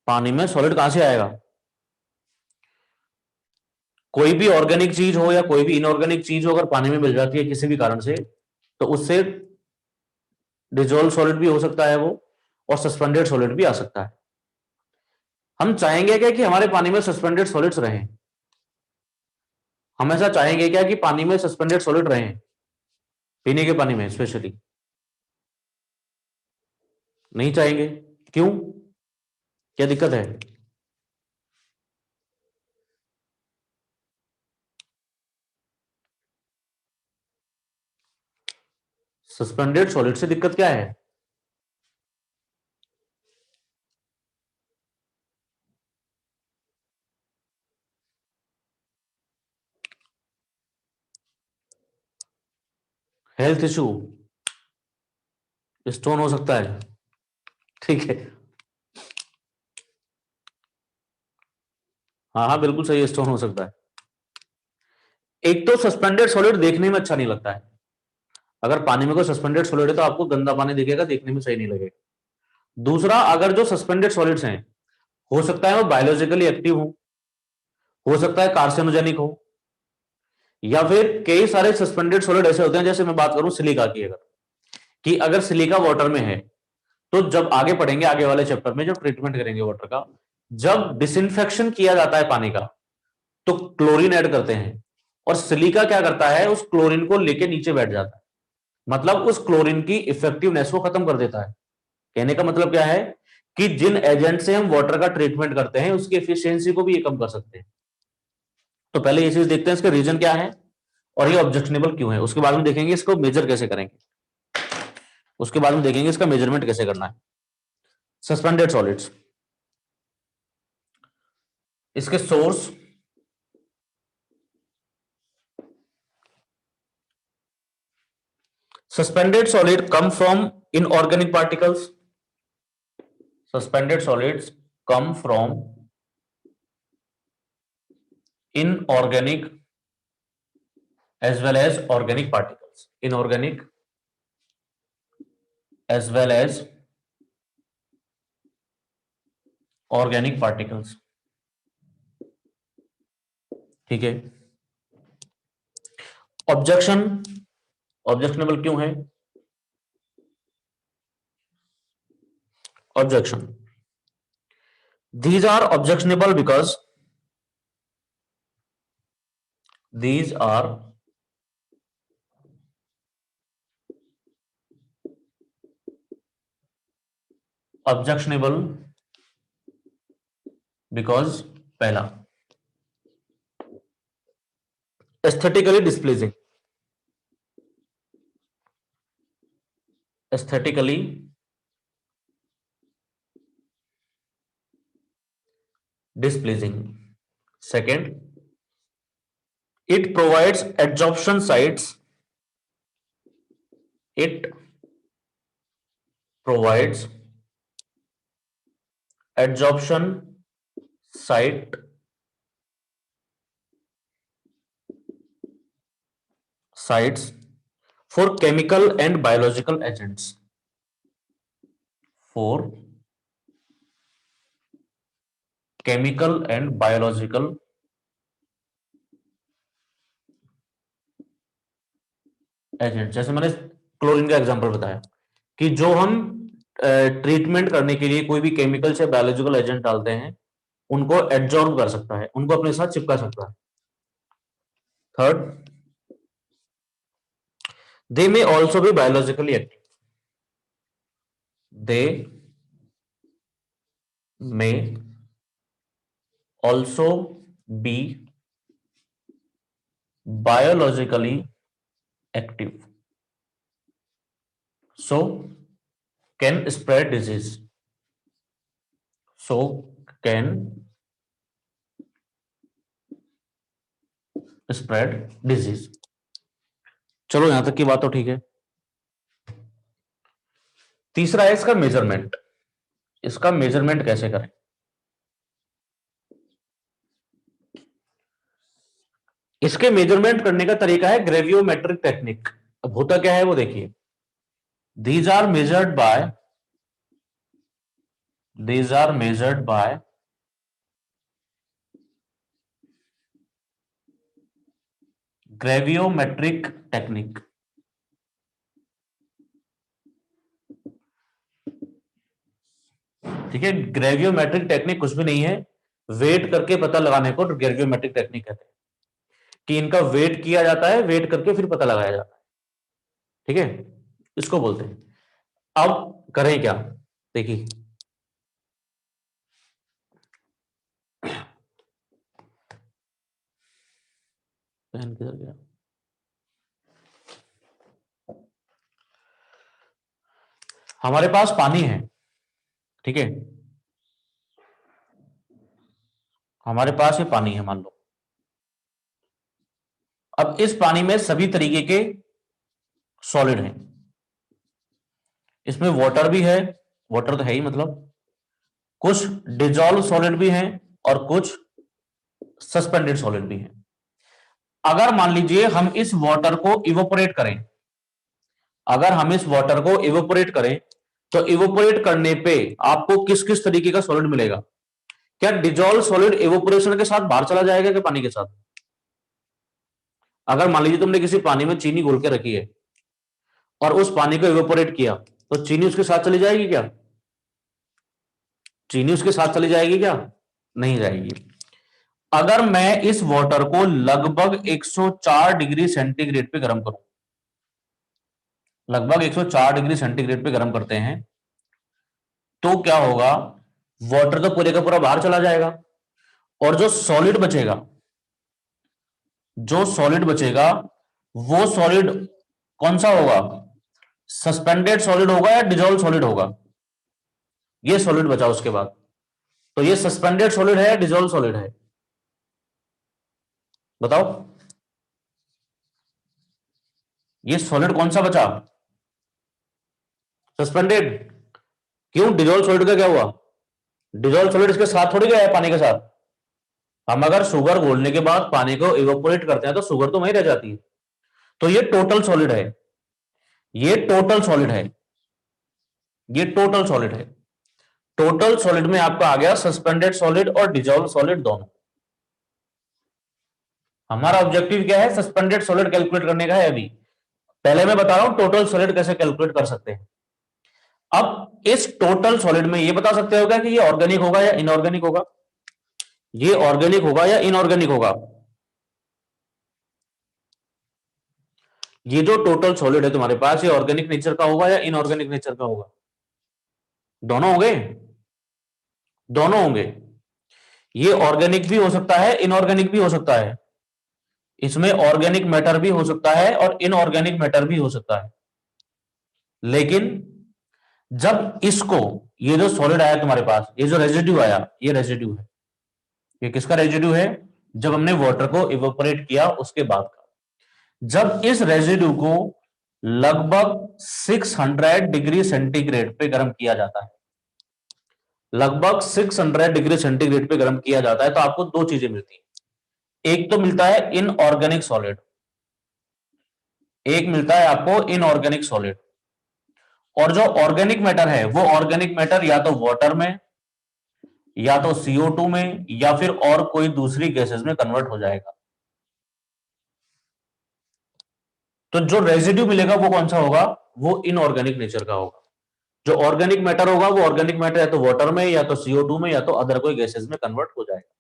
पानी में सॉलिड कहां से आएगा। कोई भी ऑर्गेनिक चीज हो या कोई भी इनऑर्गेनिक चीज हो, अगर पानी में मिल जाती है किसी भी कारण से, तो उससे डिजोल्व सॉलिड भी हो सकता है वो, और सस्पेंडेड सॉलिड भी आ सकता है। हम चाहेंगे क्या कि हमारे पानी में सस्पेंडेड सॉलिड्स रहें? हम ऐसा चाहेंगे क्या कि पानी में सस्पेंडेड सॉलिड रहें, पीने के पानी में स्पेशली? नहीं चाहेंगे। क्यों? क्या दिक्कत है? सस्पेंडेड सॉलिड से दिक्कत क्या है? हेल्थ इशू, स्टोन हो सकता है। ठीक है, हाँ हाँ बिल्कुल सही, स्टोन हो सकता है। एक तो सस्पेंडेड सॉलिड देखने में अच्छा नहीं लगता है। अगर पानी में कोई सस्पेंडेड सॉलिड है तो आपको गंदा पानी दिखेगा, देखने में सही नहीं लगेगा। दूसरा, अगर जो सस्पेंडेड सॉलिड्स हैं, हो सकता है वो बायोलॉजिकली एक्टिव हो सकता है कार्सिनोजेनिक हो, या फिर कई सारे सस्पेंडेड सॉलिड ऐसे होते हैं, जैसे मैं बात करूं सिलिका की, अगर कि अगर सिलिका वाटर में है, तो जब आगे पढ़ेंगे आगे वाले चैप्टर में जब ट्रीटमेंट करेंगे वाटर का, जब डिसइंफेक्शन किया जाता है पानी का, तो क्लोरीन ऐड करते हैं, और सिलिका क्या करता है, उस क्लोरीन को लेके नीचे बैठ जाता है, मतलब उस क्लोरीन की इफेक्टिवनेस को खत्म कर देता है। कहने का मतलब क्या है कि जिन एजेंट से हम वाटर का ट्रीटमेंट करते हैं उसकी एफिशिएंसी को भी ये कम कर सकते हैं। तो पहले ये चीज देखते हैं इसका रीजन क्या है और ये ऑब्जेक्शनेबल क्यों है, उसके बाद में देखेंगे इसको मेजर कैसे करेंगे, उसके बाद में देखेंगे इसका मेजरमेंट कैसे करना है। सस्पेंडेड सॉलिड्स, इसके source, suspended solid come from inorganic particles. Suspended solids come from inorganic as well as organic particles. Inorganic as well as organic particles. ठीक है। ऑब्जेक्शन, ऑब्जेक्शनेबल क्यों है? Objection, these are objectionable because these are objectionable because पहला aesthetically displeasing, aesthetically displeasing. Second, it provides adsorption sites. It provides adsorption site sites for chemical and biological agents. For chemical and biological agent, जैसे मैंने chlorine का example बताया कि जो हम treatment करने के लिए कोई भी केमिकल से बायोलॉजिकल एजेंट डालते हैं, उनको एब्जॉर्ब कर सकता है, उनको अपने साथ चिपका सकता है। Third, they may also be biologically active, they may also be biologically active, so can spread disease, so can spread disease। चलो यहां तक की बात तो ठीक है। तीसरा है इसका मेजरमेंट, इसका मेजरमेंट कैसे करें? इसके मेजरमेंट करने का तरीका है ग्रेवियोमेट्रिक टेक्निक। अब होता क्या है वो देखिए, these are measured by these are measured by gravimetric technique. ठीक है, ग्रेवियोमेट्रिक टेक्निक कुछ भी नहीं है, वेट करके पता लगाने को ग्रेवियोमेट्रिक टेक्निक कहते हैं, कि इनका वेट किया जाता है, वेट करके फिर पता लगाया जाता है। ठीक है, इसको बोलते हैं। अब करें क्या, देखिए पेन किधर गया, हमारे पास पानी है, ठीक है, हमारे पास ये पानी है मान लो। अब इस पानी में सभी तरीके के सॉलिड हैं, इसमें वाटर भी है, वाटर तो है ही मतलब, कुछ डिजॉल्व सॉलिड भी हैं और कुछ सस्पेंडेड सॉलिड भी हैं। अगर मान लीजिए हम इस वाटर को इवोपोरेट करें, अगर हम इस वाटर को इवोपोरेट करें, तो इवोपोरेट करने पे आपको किस किस तरीके का सॉलिड मिलेगा? क्या डिजॉल्व सॉलिड इवोपोरेशन के साथ बाहर चला जाएगा क्या पानी के साथ? अगर मान लीजिए तुमने किसी पानी में चीनी घोल के रखी है और उस पानी को इवोपोरेट किया, तो चीनी उसके साथ चली जाएगी क्या? चीनी उसके साथ चली जाएगी क्या? नहीं जाएगी। अगर मैं इस वाटर को लगभग 104 डिग्री सेंटीग्रेड पे गर्म करूं, लगभग 104 डिग्री सेंटीग्रेड पे गर्म करते हैं, तो क्या होगा? वाटर तो पूरे का पूरा बाहर चला जाएगा, और जो सॉलिड बचेगा, जो सॉलिड बचेगा, वो सॉलिड कौन सा होगा? सस्पेंडेड सॉलिड होगा या डिजॉल्व सॉलिड होगा? ये सॉलिड बचा उसके बाद, तो ये सस्पेंडेड सॉलिड है या डिजॉल्व सॉलिड है? बताओ, ये सॉलिड कौन सा बचा? सस्पेंडेड। क्यों? डिजॉल्व सॉलिड का क्या हुआ? डिजॉल्व सॉलिड इसके साथ थोड़ी गया है पानी के साथ। हम अगर शुगर घोलने के बाद पानी को इवेपोरेट करते हैं तो शुगर तो वहीं रह जाती है। तो ये टोटल सॉलिड है, ये टोटल सॉलिड है, ये टोटल सॉलिड है। टोटल सॉलिड में आपका आ गया सस्पेंडेड सॉलिड और डिजॉल्व सॉलिड दोनों। हमारा ऑब्जेक्टिव क्या है? सस्पेंडेड सॉलिड कैलकुलेट करने का है। अभी पहले मैं बता रहा हूं टोटल सॉलिड कैसे कैलकुलेट कर सकते हैं। अब इस टोटल सॉलिड में ये बता सकते हो क्या कि ये ऑर्गेनिक होगा या इनऑर्गेनिक होगा? ये ऑर्गेनिक होगा या इनऑर्गेनिक होगा? ये जो टोटल सॉलिड है तुम्हारे पास, ये ऑर्गेनिक नेचर का होगा या इनऑर्गेनिक नेचर का होगा? दोनों होंगे, दोनों होंगे। ये ऑर्गेनिक भी हो सकता है, इनऑर्गेनिक भी हो सकता है। इसमें ऑर्गेनिक मैटर भी हो सकता है और इनऑर्गेनिक मैटर भी हो सकता है। लेकिन जब इसको, ये जो सॉलिड आया तुम्हारे पास, ये जो रेजिड्यू आया, ये रेजिड्यू है। ये किसका रेजिड्यू है? जब हमने वाटर को इवेपोरेट किया उसके बाद का। जब इस रेजिड्यू को लगभग 600 डिग्री सेंटीग्रेड पे गर्म किया जाता है, लगभग 600 डिग्री सेंटीग्रेड पे गर्म किया जाता है, तो आपको दो चीजें मिलती हैं। एक तो मिलता है इनऑर्गेनिक सॉलिड, एक मिलता है आपको इनऑर्गेनिक सॉलिड। और जो ऑर्गेनिक मैटर है, वो ऑर्गेनिक मैटर या तो वाटर में, या तो CO2 में, या फिर और कोई दूसरी गैसेस में कन्वर्ट हो जाएगा। तो जो रेजिड्यू मिलेगा वो कौन सा होगा? वो इनऑर्गेनिक नेचर का होगा। जो ऑर्गेनिक मैटर होगा वो ऑर्गेनिक मैटर या तो वाटर में, या तो CO2 में, या तो अदर कोई गैसेस में कन्वर्ट हो जाएगा।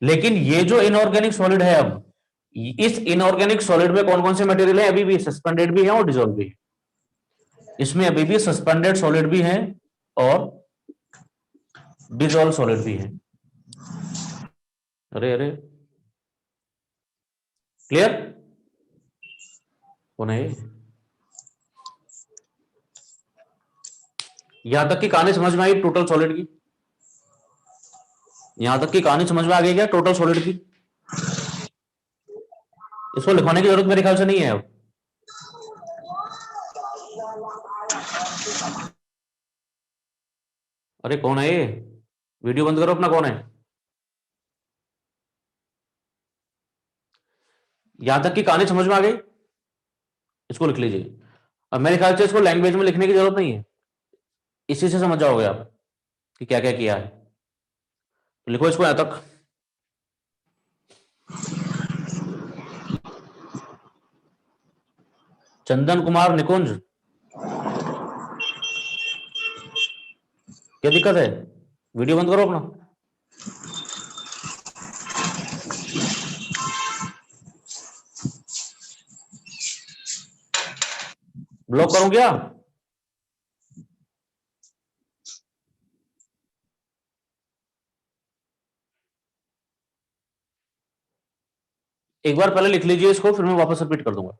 लेकिन ये जो इनऑर्गेनिक सॉलिड है, अब इस इनऑर्गेनिक सॉलिड में कौन कौन से मटेरियल है? अभी भी सस्पेंडेड भी है और डिजोल्व भी है। इसमें अभी भी सस्पेंडेड सॉलिड भी है और डिजोल्व सॉलिड भी है। अरे अरे, क्लियर? कौन है? यहां तक की कहानी समझ में आई टोटल सॉलिड की? यहां तक की कहानी समझ में आ गई क्या टोटल सॉलिड की? इसको लिखवाने की जरूरत मेरे ख्याल से नहीं है अब। अरे कौन है ये? वीडियो बंद करो अपना, कौन है? यहां तक की कहानी समझ में आ गई? इसको लिख लीजिए। अब मेरे ख्याल से इसको लैंग्वेज में लिखने की जरूरत नहीं है, इसी से समझ जाओगे आप कि क्या क्या किया है। तो लिखो इसको यहां तक। चंदन कुमार निकुंज, क्या दिक्कत है? वीडियो बंद करो अपना। ब्लॉक करूं क्या? एक बार पहले लिख लीजिए इसको, फिर मैं वापस रिपीट कर दूंगा।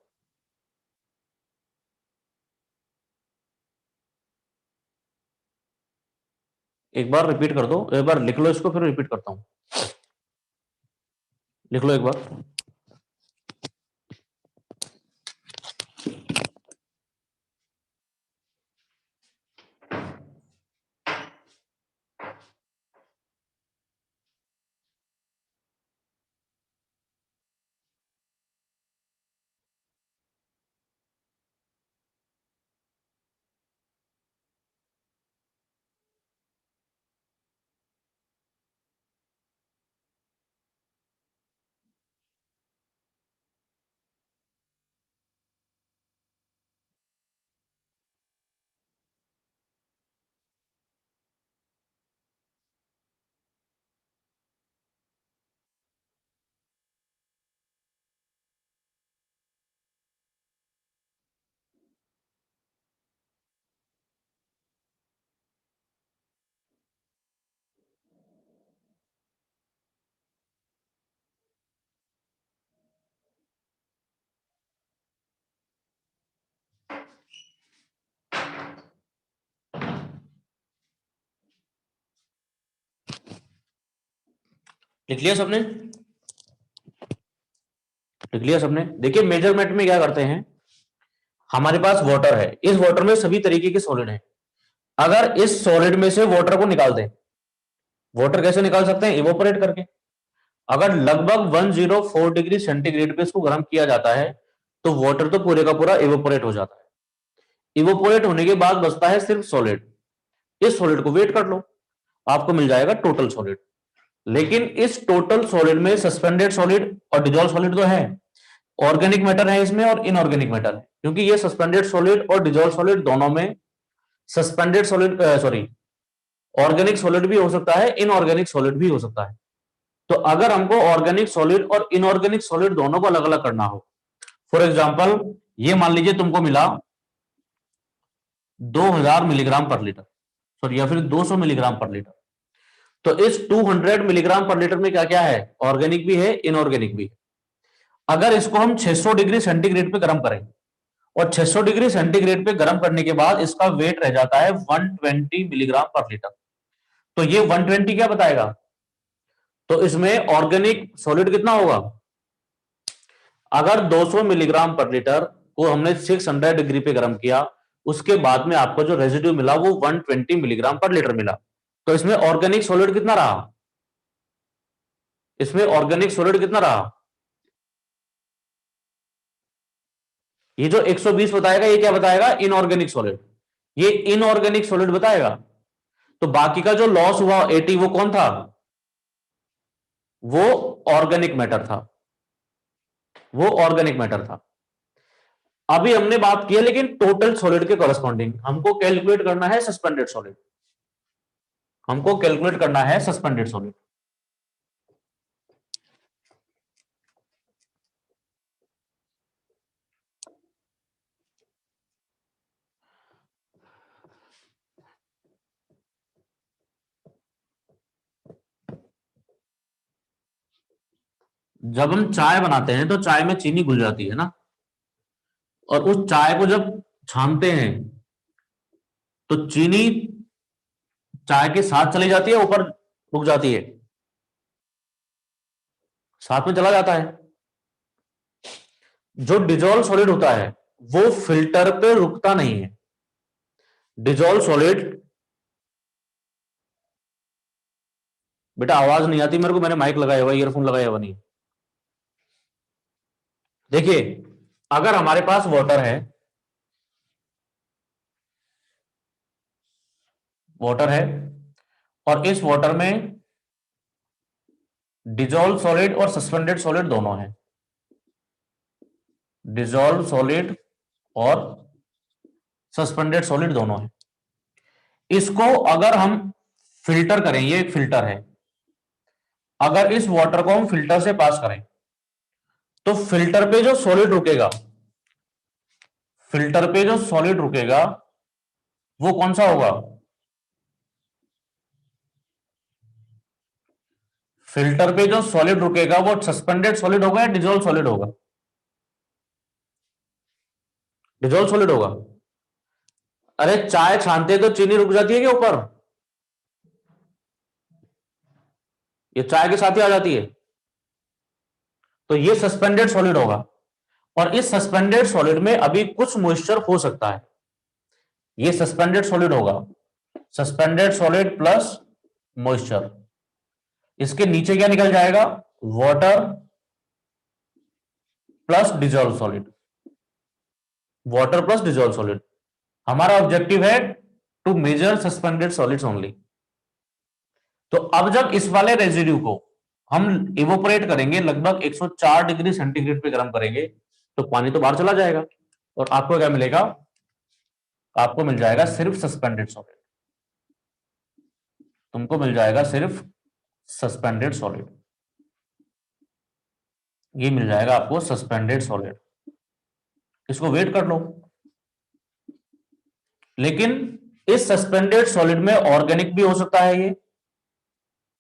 एक बार रिपीट कर दो, एक बार लिख लो इसको, फिर रिपीट करता हूं। लिख लो एक बार। लिख लिया सबने? लिख लिया सबने? देखिए मेजरमेंट में क्या करते हैं, हमारे पास वाटर है, इस वाटर में सभी तरीके के सॉलिड हैं। अगर इस सॉलिड में से वाटर को निकाल दें, वाटर कैसे निकाल सकते हैं? इवोपरेट करके। अगर लगभग 104 डिग्री सेंटीग्रेड पे इसको गर्म किया जाता है तो वाटर तो पूरे का पूरा इवोपरेट हो जाता है। इवोपरेट होने के बाद बचता है सिर्फ सॉलिड। इस सॉलिड को वेट कर लो, आपको मिल जाएगा टोटल सॉलिड। लेकिन इस टोटल सॉलिड में सस्पेंडेड सॉलिड और डिजॉल्व सॉलिड तो है, ऑर्गेनिक मैटर है इसमें और इनऑर्गेनिक मैटर है, क्योंकि ये सस्पेंडेड सॉलिड और डिजॉल्व सॉलिड दोनों में suspended solid sorry organic solid भी हो सकता है, इनऑर्गेनिक सॉलिड भी हो सकता है। तो अगर हमको ऑर्गेनिक सॉलिड और इनऑर्गेनिक सॉलिड दोनों को अलग अलग करना हो, फॉर एग्जांपल ये मान लीजिए तुमको मिला 2000 मिलीग्राम पर लीटर, सॉरी या फिर 200 मिलीग्राम पर लीटर। तो इस 200 मिलीग्राम पर लीटर में क्या क्या है? ऑर्गेनिक भी है, इनऑर्गेनिक भी है। अगर इसको हम 600 डिग्री सेंटीग्रेड पे गर्म करें और 600 डिग्री सेंटीग्रेड पे गर्म करने के बाद इसका वेट रह जाता है 120 मिलीग्राम पर लीटर। तो ये 120 क्या बताएगा? तो इसमें ऑर्गेनिक सॉलिड कितना होगा? अगर 200 मिलीग्राम पर लीटर को हमने 600 डिग्री पे गर्म किया, उसके बाद में आपको जो रेजिड्यू मिला वो 120 मिलीग्राम पर लीटर मिला। तो इसमें ऑर्गेनिक सॉलिड कितना रहा? इसमें ऑर्गेनिक सॉलिड कितना रहा? ये जो 120 बताएगा ये क्या बताएगा? Inorganic solid. ये इनऑर्गेनिक सॉलिड बताएगा। तो बाकी का जो लॉस हुआ 80 वो कौन था? वो ऑर्गेनिक मैटर था, वो ऑर्गेनिक मैटर था। अभी हमने बात की है लेकिन टोटल सॉलिड के कॉरेस्पॉन्डिंग हमको कैलकुलेट करना है सस्पेंडेड सॉलिड। हमको कैलकुलेट करना है सस्पेंडेड सॉलिड। जब हम चाय बनाते हैं तो चाय में चीनी घुल जाती है ना, और उस चाय को जब छानते हैं तो चीनी चाय के साथ चली जाती है, ऊपर रुक जाती है? साथ में चला जाता है। जो डिजोल्व सॉलिड होता है वो फिल्टर पे रुकता नहीं है। डिजोल्व सॉलिड, बेटा आवाज नहीं आती मेरे को, मैंने माइक लगाया हुआ, ईयरफोन लगाया हुआ नहीं। देखिए अगर हमारे पास वाटर है, वाटर है और इस वाटर में डिजोल्व सॉलिड और सस्पेंडेड सॉलिड दोनों है, डिजोल्व सॉलिड और सस्पेंडेड सॉलिड दोनों है। इसको अगर हम फिल्टर करें, ये एक फिल्टर है, अगर इस वाटर को हम फिल्टर से पास करें तो फिल्टर पे जो सॉलिड रुकेगा, फिल्टर पे जो सॉलिड रुकेगा वो कौन सा होगा? फिल्टर पे जो सॉलिड रुकेगा वो सस्पेंडेड सॉलिड होगा या डिजोल्व सॉलिड होगा? डिजोल्व सॉलिड होगा। अरे चाय छानते तो चीनी रुक जाती है क्या ऊपर? ये चाय के साथ ही आ जाती है। तो ये सस्पेंडेड सॉलिड होगा, और इस सस्पेंडेड सॉलिड में अभी कुछ मॉइस्चर हो सकता है। ये सस्पेंडेड सॉलिड होगा, सस्पेंडेड सॉलिड प्लस मॉइस्चर। इसके नीचे क्या निकल जाएगा? Water plus dissolve solid, water plus dissolve solid. हमारा ऑब्जेक्टिव है to measure suspended solids only. तो अब जब इस वाले रेजिड्यू को हम इवोपरेट करेंगे, लगभग 104 डिग्री सेंटीग्रेड पे गर्म करेंगे, तो पानी तो बाहर चला जाएगा और आपको क्या मिलेगा? आपको मिल जाएगा सिर्फ सस्पेंडेड सॉलिड। तुमको मिल जाएगा सिर्फ सस्पेंडेड सॉलिड, ये मिल जाएगा आपको सस्पेंडेड सॉलिड। इसको वेट कर लो। लेकिन इस सस्पेंडेड सॉलिड में ऑर्गेनिक भी हो सकता है,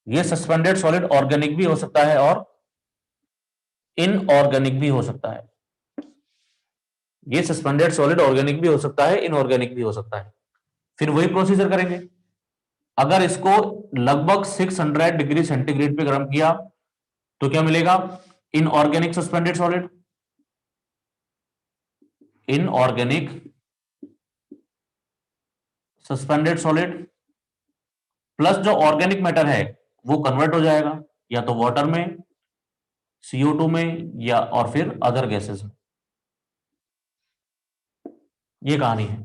ये सस्पेंडेड सॉलिड ऑर्गेनिक भी हो सकता है और इनऑर्गेनिक भी हो सकता है। ये सस्पेंडेड सॉलिड ऑर्गेनिक भी हो सकता है, इनऑर्गेनिक भी हो सकता है। फिर वही प्रोसीजर करेंगे। अगर इसको लगभग 600 डिग्री सेंटीग्रेड पे गर्म किया तो क्या मिलेगा? Inorganic suspended solid, inorganic suspended solid plus जो ऑर्गेनिक मैटर है वो कन्वर्ट हो जाएगा या तो वाटर में, CO2 में, या और फिर अदर गैसेस में। ये कहानी है।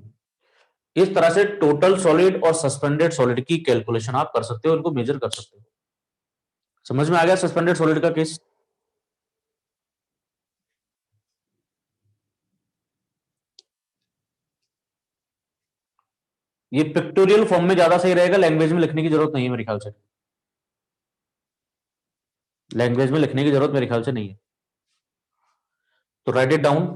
इस तरह से टोटल सॉलिड और सस्पेंडेड सॉलिड की कैलकुलेशन आप कर सकते हो, उनको मेजर कर सकते हो। समझ में आ गया सस्पेंडेड सॉलिड का केस? ये पिक्टोरियल फॉर्म में ज्यादा सही रहेगा, लैंग्वेज में लिखने की जरूरत नहीं है मेरे ख्याल से। लैंग्वेज में लिखने की जरूरत मेरे ख्याल से नहीं है, तो राइट इट डाउन।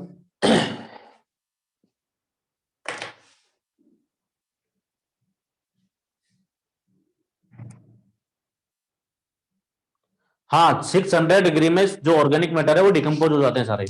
हाँ, 600 डिग्री में जो ऑर्गेनिक मैटर है वो डिकम्पोज हो जाते हैं सारे।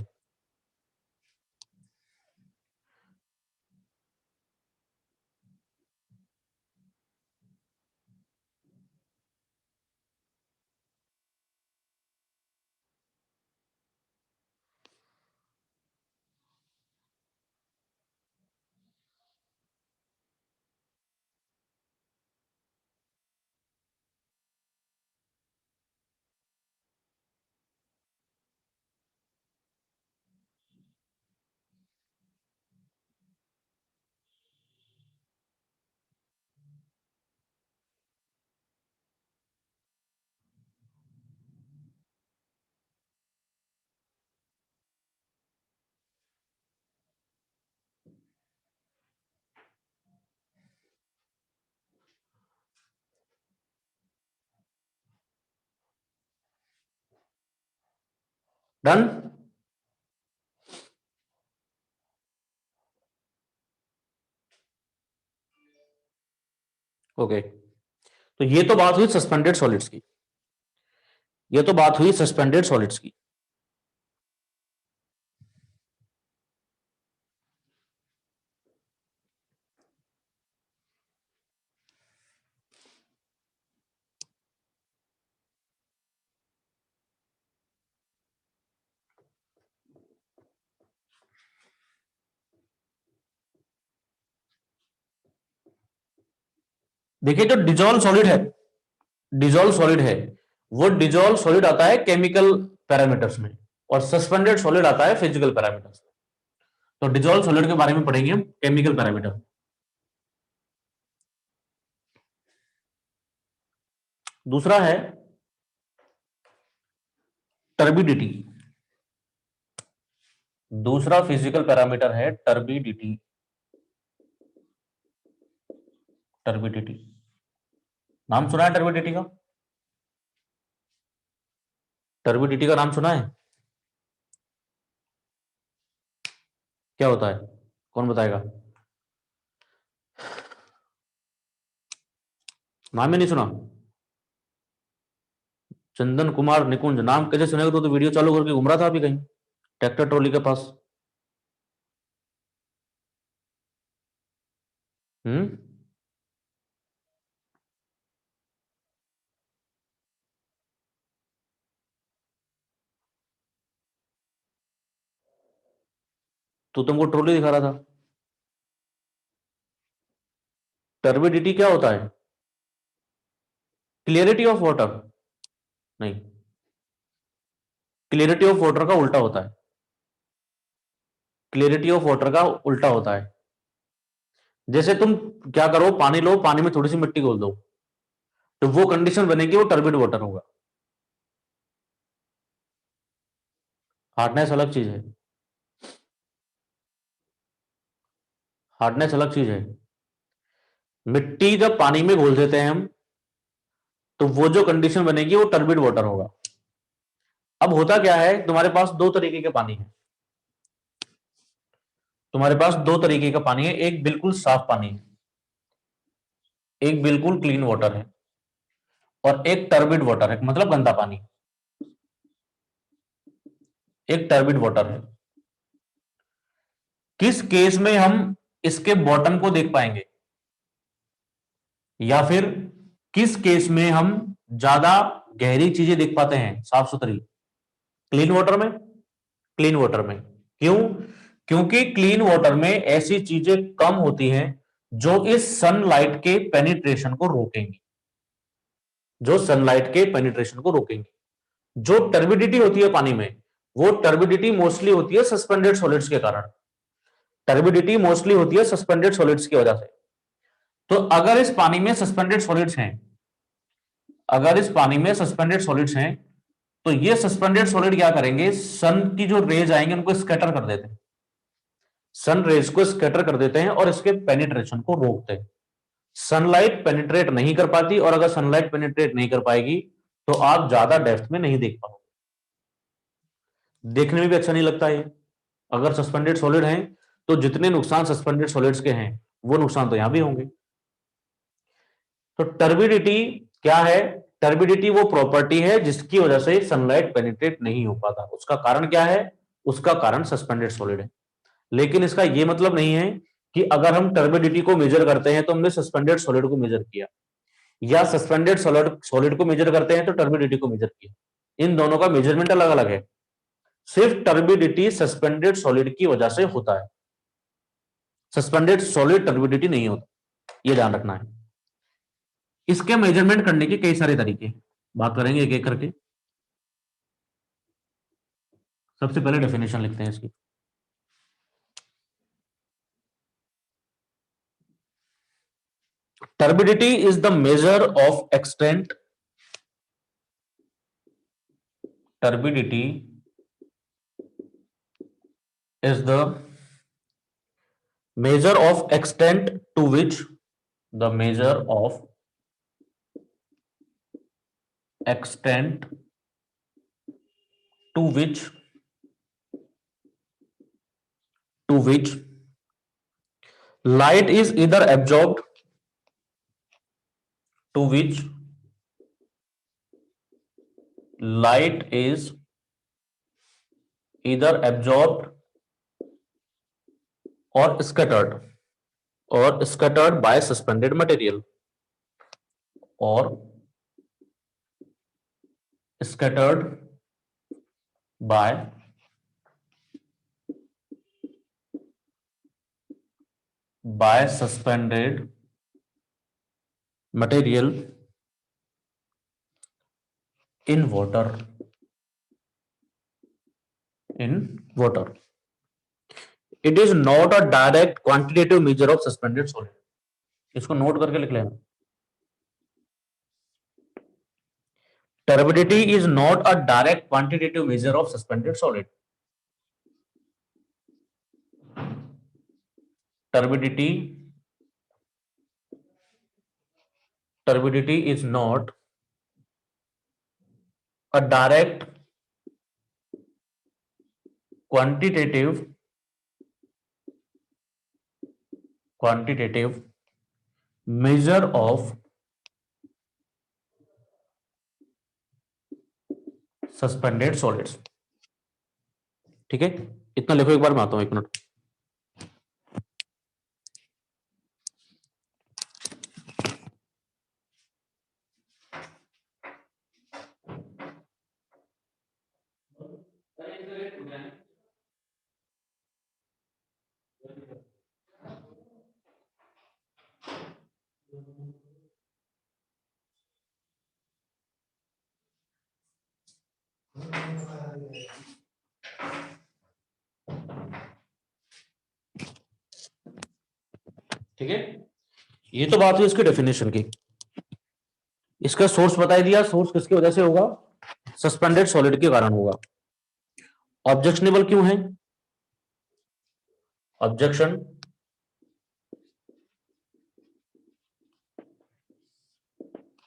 डन। ओके, तो ये तो बात हुई सस्पेंडेड सॉलिड्स की, ये तो बात हुई सस्पेंडेड सॉलिड्स की। देखिए जो डिजोल्व सॉलिड है, डिजोल्व सॉलिड है, वो डिजोल्व सॉलिड आता है केमिकल पैरामीटर्स में, और सस्पेंडेड सॉलिड आता है फिजिकल पैरामीटर्स में। तो डिजोल्व सॉलिड के बारे में पढ़ेंगे हम केमिकल पैरामीटर। दूसरा है टर्बिडिटी, दूसरा फिजिकल पैरामीटर है टर्बिडिटी। टर्बिडिटी, नाम सुना है टर्बिडिटी का? टर्बिडिटी का नाम सुना है? क्या होता है, कौन बताएगा? नाम ही नहीं सुना? चंदन कुमार निकुंज, नाम कैसे सुनेगा? तो वीडियो चालू करके घूम रहा था अभी कहीं ट्रैक्टर ट्रॉली के पास। हम्म। तो तुमको ट्रॉली दिखा रहा था। टर्बिडिटी क्या होता है? Clarity of water? नहीं, क्लियरिटी ऑफ वाटर का उल्टा होता है। क्लियरिटी ऑफ वाटर का उल्टा होता है। जैसे तुम क्या करो, पानी लो, पानी में थोड़ी सी मिट्टी घोल दो, तो वो कंडीशन बनेगी, वो टर्बिड वाटर होगा। हार्डनेस अलग चीज है। हार्डनेस अलग चीज है। मिट्टी जब पानी में घोल देते हैं हम, तो वो जो कंडीशन बनेगी वो टर्बिड वाटर होगा। अब होता क्या है, तुम्हारे पास दो तरीके के पानी है। तुम्हारे पास दो तरीके का पानी है, एक बिल्कुल साफ पानी है, एक बिल्कुल क्लीन वाटर है, और एक टर्बिड वाटर है, मतलब गंदा पानी। एक टर्बिड वाटर है। किस केस में हम इसके बॉटम को देख पाएंगे, या फिर किस केस में हम ज्यादा गहरी चीजें देख पाते हैं साफ सुथरी? क्लीन वाटर में। क्लीन वाटर में क्यों? क्योंकि क्लीन वाटर में ऐसी चीजें कम होती हैं जो इस सनलाइट के पेनिट्रेशन को रोकेंगी, जो सनलाइट के पेनिट्रेशन को रोकेंगी। जो टर्बिडिटी होती है पानी में, वो टर्बिडिटी मोस्टली होती है सस्पेंडेड सॉलिड्स के कारण। टर्बिडिटी मोस्टली होती है सस्पेंडेड सॉलिड्स की वजह से। तो अगर इस पानी में सस्पेंडेड सॉलिड्स हैं, अगर इस पानी में सस्पेंडेड सॉलिड्स हैं, तो ये सस्पेंडेड सॉलिड क्या करेंगे, सन की जो रेज आएंगे उनको स्कैटर कर देते हैं। सन रेज को स्कैटर कर देते हैं और इसके पेनिट्रेशन को रोकते हैं। सनलाइट पेनिट्रेट नहीं कर पाती, और अगर सनलाइट पेनिट्रेट नहीं कर पाएगी तो आप ज्यादा डेप्थ में नहीं देख पाओगे, देखने में भी अच्छा नहीं लगता है। अगर सस्पेंडेड सॉलिड हैं, तो जितने नुकसान सस्पेंडेड सॉलिड्स के हैं, वो नुकसान तो यहां भी होंगे। तो टर्बिडिटी क्या है? टर्बिडिटी वो प्रॉपर्टी है जिसकी वजह से सनलाइट पेनिट्रेट नहीं हो पाता। उसका कारण क्या है? उसका कारण सस्पेंडेड सॉलिड है। लेकिन इसका यह मतलब नहीं है कि अगर हम टर्बिडिटी को मेजर करते हैं तो हमने सस्पेंडेड सॉलिड को मेजर किया, या सस्पेंडेड सॉलिड सॉलिड को मेजर करते हैं तो टर्बिडिटी को मेजर किया। इन दोनों का मेजरमेंट अलग अलग है। सिर्फ टर्बिडिटी सस्पेंडेड सॉलिड की वजह से होता है, सस्पेंडेड सॉलिड टर्बिडिटी नहीं होता, यह ध्यान रखना है। इसके मेजरमेंट करने के कई सारे तरीके, बात करेंगे एक एक करके। सबसे पहले डेफिनेशन लिखते हैं इसकी। Turbidity is the measure of extent, turbidity is the measure of extent to which, the measure of extent to which light is either absorbed, to which light is either absorbed or scattered by suspended material, or scattered by suspended material in water, it is not a direct quantitative measure of suspended solid. इसको note करके लिख लेना। Turbidity is not a direct quantitative measure of suspended solid. Turbidity turbidity is not a direct quantitative measure of suspended solids. ठीक है, इतना लिखो, एक बार मैं आता हूं, 1 मिनट। ठीक है, ये तो बात हुई इसकी डेफिनेशन की। इसका सोर्स बता ही दिया, सोर्स किसकी वजह से होगा, सस्पेंडेड सॉलिड के कारण होगा। ऑब्जेक्शनेबल क्यों है, objection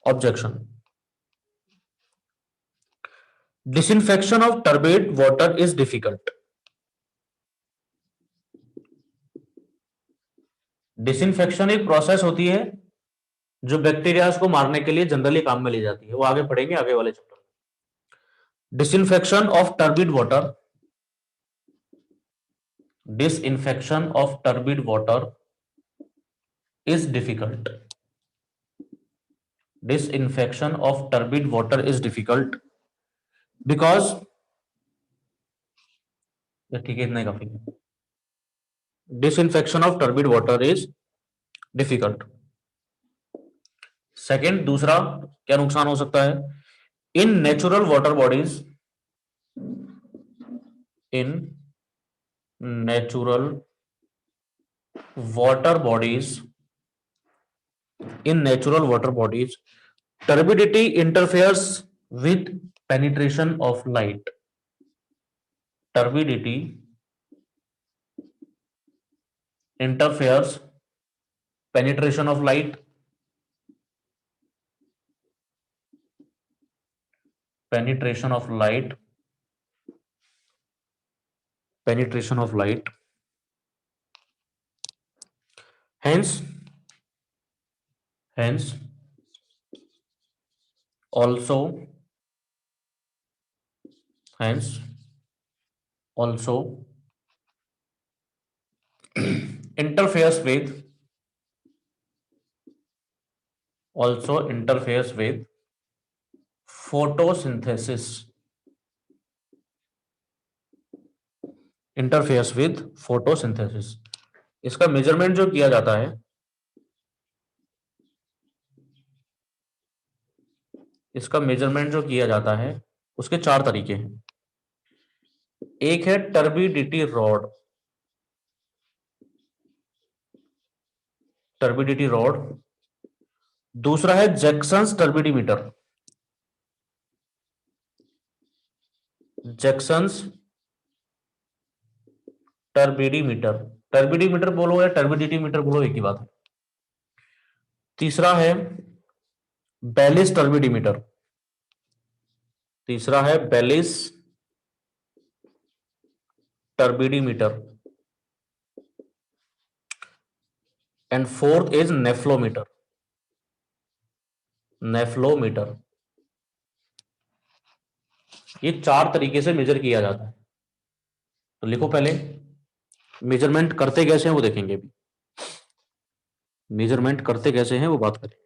objection disinfection of turbid water is difficult. Disinfection एक प्रोसेस होती है जो बैक्टीरियाज को मारने के लिए जनरली काम में ली जाती है, वो आगे पढ़ेंगे आगे वाले चैप्टर में। Disinfection of turbid water, disinfection of turbid water is difficult. Disinfection of turbid water is difficult because, ठीक है, इतना ही काफी है। Disinfection of turbid water is difficult. Second, दूसरा क्या नुकसान हो सकता है, in natural water bodies, in natural water bodies, in natural water bodies, turbidity interferes with penetration of light. Turbidity interferes penetration of light, penetration of light, penetration of light. Hence, hence also, hence also interferes with, also interferes with photosynthesis, interferes with photosynthesis। इसका measurement जो किया जाता है, इसका measurement जो किया जाता है उसके 4 तरीके हैं। एक है टर्बिडिटी रॉड, टर्बिडिटी रॉड। दूसरा है जैक्सन्स टर्बिडीमीटर, जैक्सन्स टर्बिडीमीटर। टर्बिडीमीटर बोलो या टर्बिडिटी मीटर बोलो, एक ही बात है। तीसरा है बेलिस टर्बिडीमीटर, तीसरा है Baylis turbidimeter. And fourth is nephelometer, nephelometer. ये 4 तरीके से मेजर किया जाता है। तो लिखो पहले, मेजरमेंट करते कैसे हैं वो देखेंगे अभी, मेजरमेंट करते कैसे हैं वो बात करें।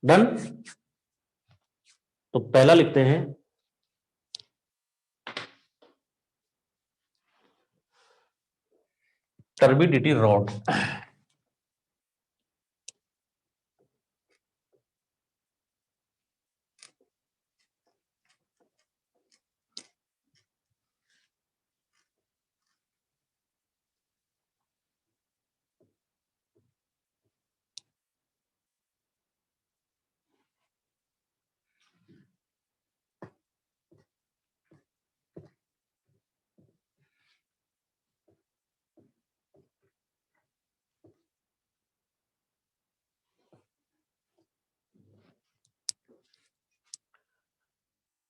डन। तो पहला लिखते हैं टर्बिडिटी रॉड।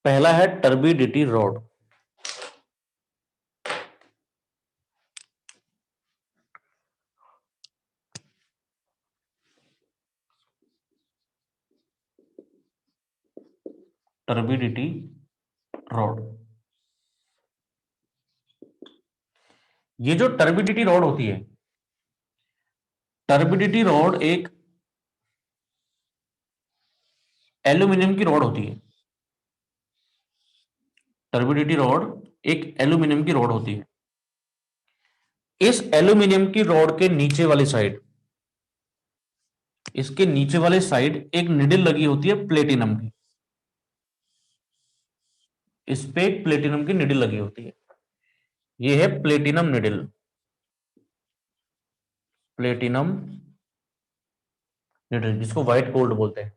पहला है टर्बिडिटी रॉड। टर्बिडिटी रॉड, ये जो टर्बिडिटी रॉड होती है, टर्बिडिटी रॉड एक एल्यूमिनियम की रॉड होती है। टर्बिडिटी रॉड एक एल्यूमिनियम की रॉड होती है। इस एल्यूमिनियम की रॉड के नीचे वाली साइड, इसके नीचे वाले साइड एक निडल लगी होती है प्लेटिनम की। इस पे एक प्लेटिनम की निडल लगी होती है। ये है प्लेटिनम निडल, प्लेटिनम निडल जिसको व्हाइट गोल्ड बोलते हैं।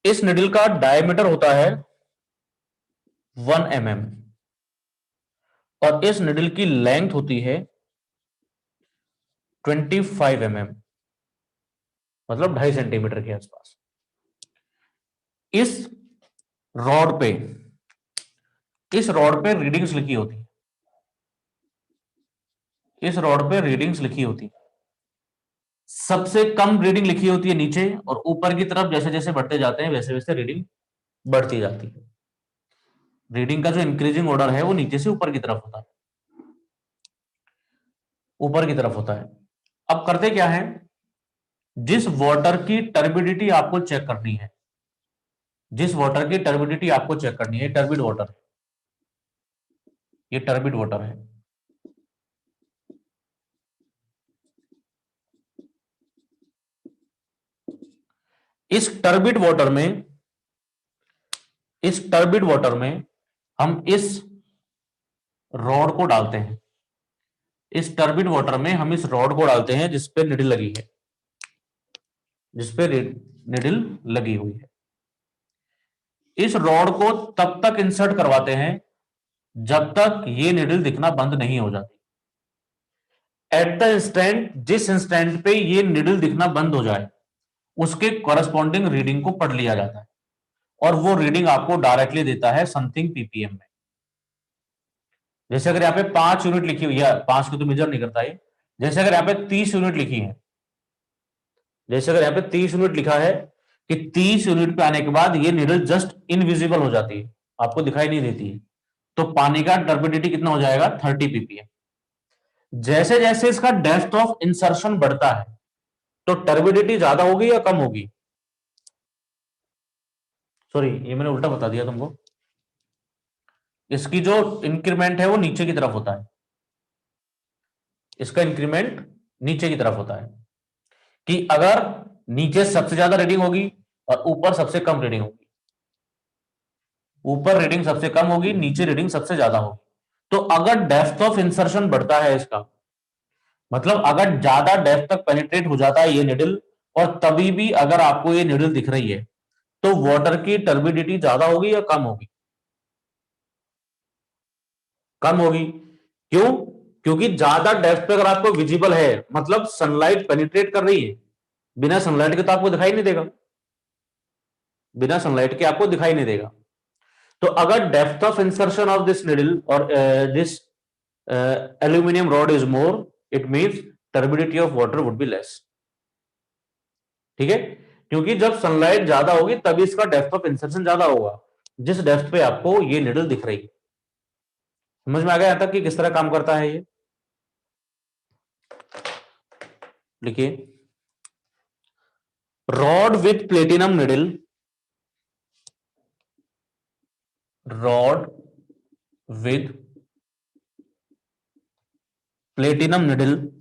इस निडल का डायमीटर होता है 1 mm और इस निडल की लेंथ होती है 25 mm, मतलब 2.5 सेंटीमीटर के आसपास। इस रॉड पे, इस रॉड पे रीडिंग्स लिखी होती है, इस रॉड पे रीडिंग्स लिखी होती है। सबसे कम रीडिंग लिखी होती है नीचे, और ऊपर की तरफ जैसे जैसे बढ़ते जाते हैं वैसे वैसे रीडिंग बढ़ती जाती है। रीडिंग का जो इंक्रीजिंग ऑर्डर है वो नीचे से ऊपर की तरफ होता है, ऊपर की तरफ होता है। अब करते क्या है, जिस वाटर की टर्बिडिटी आपको चेक करनी है, जिस वाटर की टर्बिडिटी आपको चेक करनी है, टर्बिड वाटर, ये टर्बिड वाटर है। इस टर्बिड वाटर में, इस टर्बिड वाटर में हम इस रॉड को डालते हैं, इस टर्बिड वाटर में हम इस रॉड को डालते हैं जिस पे निडल लगी है, जिस पे निडल लगी हुई है। इस रॉड को तब तक इंसर्ट करवाते हैं जब तक ये निडल दिखना बंद नहीं हो जाती। एट द इंस्टेंट, जिस इंस्टेंट पे ये निडल दिखना बंद हो जाए, उसके कॉरेस्पॉन्डिंग रीडिंग को पढ़ लिया जाता है और वो रीडिंग आपको डायरेक्टली देता है समथिंग पीपीएम में। जैसे अगर यहाँ पे 5 यूनिट लिखी हुई है, 5 को तो मेजर नहीं करता है, जैसे अगर यहाँ पे 30 यूनिट लिखी है, जैसे अगर यहाँ पे 30 यूनिट लिखा है कि 30 यूनिट पे आने के बाद ये निडल जस्ट इनविजिबल हो जाती है, आपको दिखाई नहीं देती है, तो पानी का टर्बिडिटी कितना हो जाएगा, 30 पीपीएम। जैसे जैसे इसका डेप्थ ऑफ इंसर्शन बढ़ता है तो टर्बिडिटी ज्यादा होगी या कम होगी? सॉरी, ये मैंने उल्टा बता दिया तुमको। इसकी जो इंक्रीमेंट है वो नीचे की तरफ होता है, इसका इंक्रीमेंट नीचे की तरफ होता है, कि अगर नीचे सबसे ज्यादा रीडिंग होगी और ऊपर सबसे कम रीडिंग होगी, ऊपर रीडिंग सबसे कम होगी, नीचे रीडिंग सबसे ज्यादा होगी। तो अगर डेप्थ ऑफ इंसर्शन बढ़ता है इसका, मतलब अगर ज्यादा डेप्थ तक पेनिट्रेट हो जाता है ये निडल, और तभी भी अगर आपको ये निडल दिख रही है, तो वाटर की टर्बिडिटी ज्यादा होगी या कम होगी? कम होगी। क्यों? क्योंकि ज्यादा डेप्थ पे अगर आपको विजिबल है, मतलब सनलाइट पेनिट्रेट कर रही है, बिना सनलाइट के तो आपको दिखाई नहीं देगा, बिना सनलाइट के आपको दिखाई नहीं देगा। तो अगर depth of insertion of this needle और this aluminium rod is more, it means turbidity of water would be less. ठीक है, क्योंकि जब सनलाइट ज्यादा होगी तभी इसका डेप्थ ऑफ इंसर्शन ज्यादा होगा, जिस डेप्थ पे आपको ये निडल दिख रही है। समझ में आ गया यहां तक कि किस तरह काम करता है ये? लिखिए, rod with platinum needle, rod with platinum needle,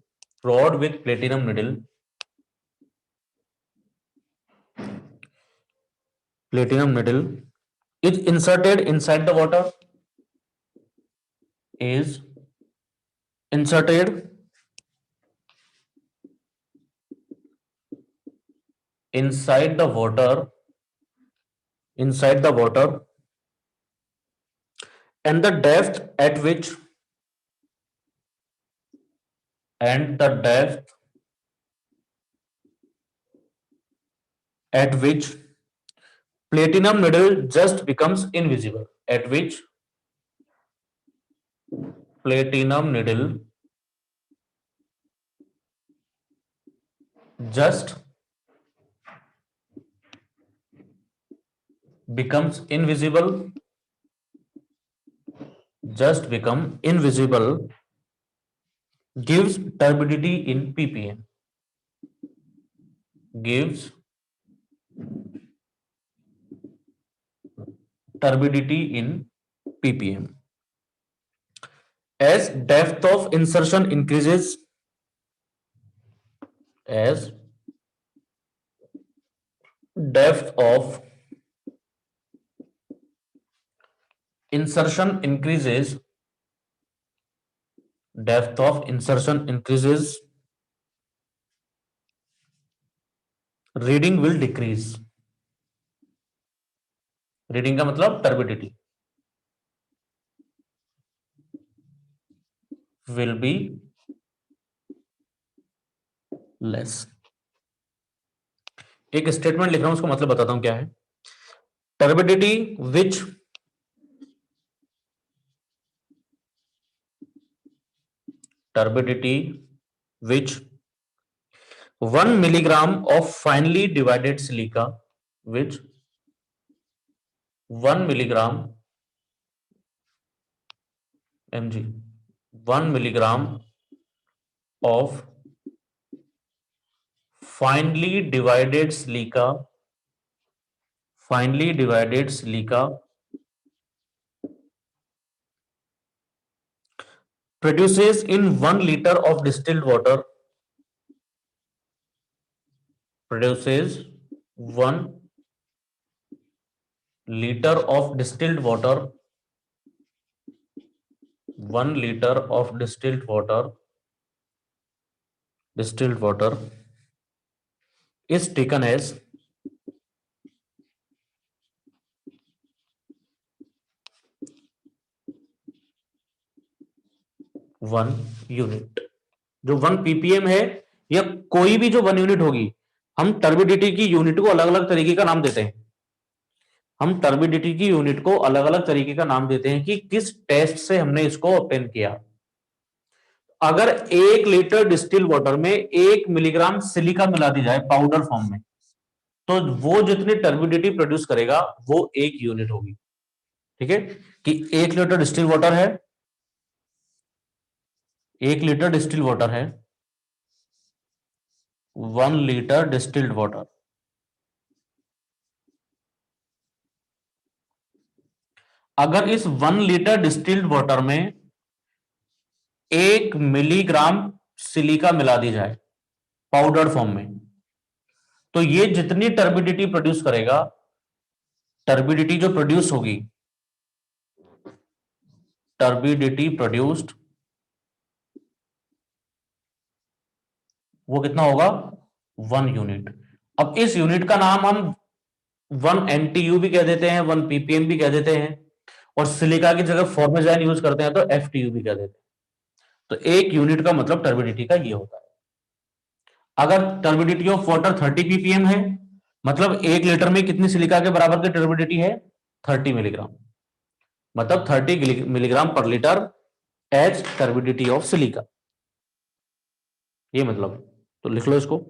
rod with platinum needle, platinum needle is inserted inside the water, is inserted inside the water, inside the water, and the depth at which, and the depth at which platinum needle just becomes invisible, at which platinum needle just becomes invisible, just become invisible, gives turbidity in ppm, gives turbidity in ppm. As depth of insertion increases, as depth of insertion increases, depth of insertion increases, reading will decrease. Reading का मतलब turbidity will be less. एक statement लिख रहा हूं, उसको मतलब बताता हूं क्या है. Turbidity which turbidity which 1 milligram of finely divided silica, which 1 milligram mg, 1 milligram of finely divided silica, finely divided silica produces in 1 liter of distilled water, produces 1 liter of distilled water, 1 liter of distilled water, distilled water is taken as 1 unit. जो 1 ppm है या कोई भी जो 1 unit होगी, हम turbidity की unit को अलग अलग तरीके का नाम देते हैं. हम टर्बिडिटी की यूनिट को अलग अलग तरीके का नाम देते हैं कि किस टेस्ट से हमने इसको ऑब्टेन किया. अगर 1 लीटर डिस्टिल वाटर में 1 मिलीग्राम सिलिका मिला दी जाए पाउडर फॉर्म में, तो वो जितनी टर्बिडिटी प्रोड्यूस करेगा वो 1 यूनिट होगी. ठीक है, कि 1 लीटर डिस्टिल वाटर है, 1 लीटर डिस्टिल वाटर है, 1 लीटर डिस्टिल्ड वाटर. अगर इस 1 लीटर डिस्टिल्ड वाटर में 1 मिलीग्राम सिलिका मिला दी जाए पाउडर फॉर्म में, तो ये जितनी टर्बिडिटी प्रोड्यूस करेगा, टर्बिडिटी जो प्रोड्यूस होगी, टर्बिडिटी प्रोड्यूस्ड, वो कितना होगा 1 यूनिट. अब इस यूनिट का नाम हम 1 एनटीयू भी कह देते हैं, 1 पीपीएम भी कह देते हैं, और सिलिका की जगह फॉर्मेजाइन यूज करते हैं तो एफटीयू भी कह देते हैं. तो 1 यूनिट का मतलब टर्बिडिटी का ये होता है. अगर टर्बिडिटी ऑफ वाटर 30 पीपीएम है, मतलब 1 लीटर में कितनी सिलिका के बराबर की टर्बिडिटी है 30 मिलीग्राम, मतलब 30 milligram per litre as turbidity of silica. ये मतलब है, तो लिख लो इसको.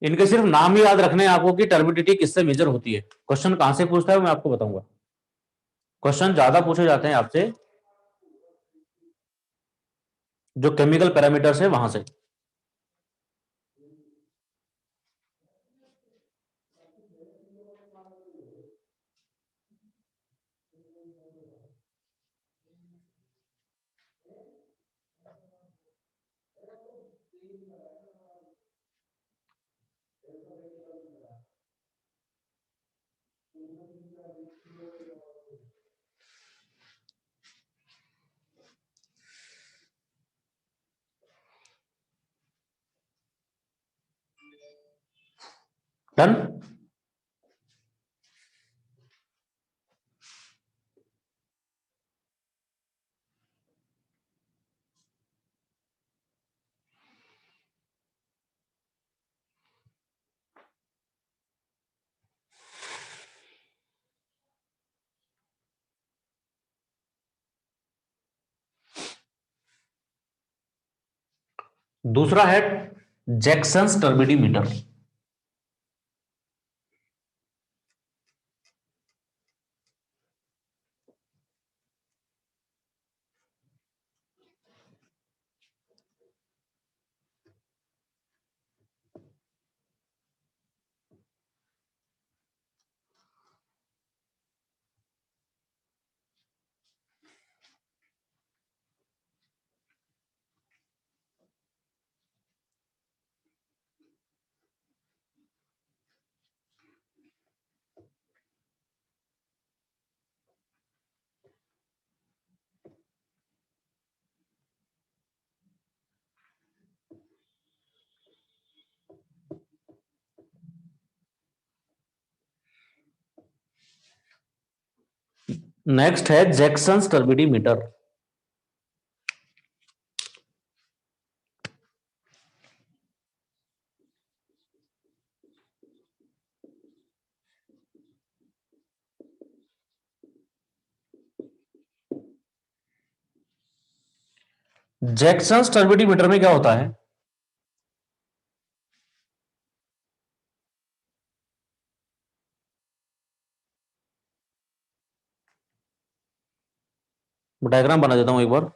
इनके सिर्फ नाम ही याद रखने हैं आपको कि टर्बिडिटी किससे मेजर होती है। क्वेश्चन कहां से पूछता है मैं आपको बताऊंगा। क्वेश्चन ज्यादा पूछे जाते हैं आपसे जो केमिकल पैरामीटर्स है वहां से। डन। दूसरा है जैक्सन्स टर्बिडीमीटर। नेक्स्ट है जैक्सन्स टर्बिडीमीटर। जैक्सन्स टर्बिडीमीटर में क्या होता है, डायग्राम बना देता हूं एक बार।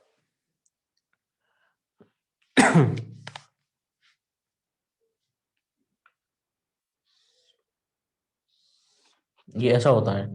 ये ऐसा होता है।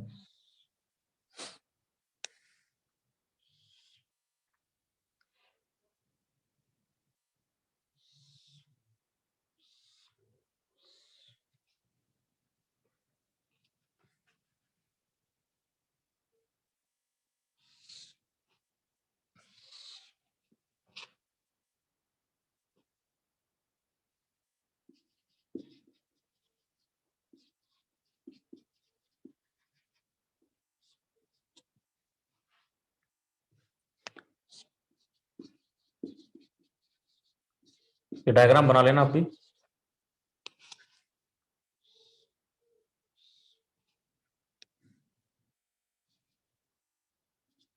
ये डायग्राम बना लेना आप भी।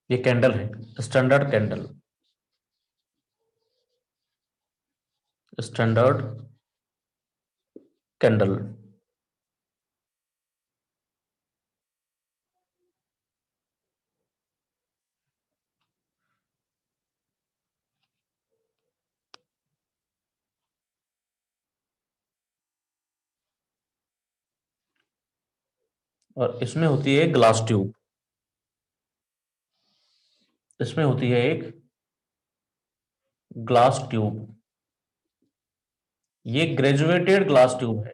ये कैंडल है, स्टैंडर्ड कैंडल, स्टैंडर्ड कैंडल। और इसमें होती है ग्लास ट्यूब, इसमें होती है एक ग्लास ट्यूब। ये ग्रेजुएटेड ग्लास ट्यूब है,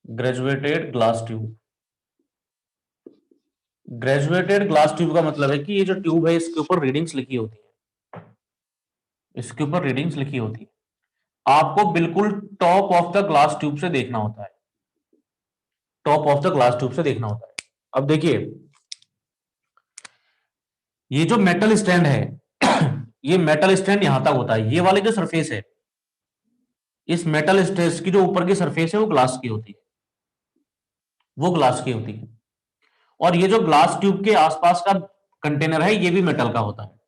graduated glass tube. Graduated glass tube का मतलब है कि ये जो ट्यूब है इसके ऊपर रीडिंग्स लिखी होती है, इसके ऊपर रीडिंग्स लिखी होती है। आपको बिल्कुल top of the glass tube से देखना होता है, top of the glass tube से देखना होता है। अब देखिए ये जो मेटल स्टैंड है ये मेटल स्टैंड यहां तक होता है। ये वाली जो सरफेस है, इस मेटल स्टैंड की जो ऊपर की सरफेस है वो ग्लास की होती है, वो ग्लास की होती है। और ये जो ग्लास ट्यूब के आसपास का कंटेनर है ये भी मेटल का होता है,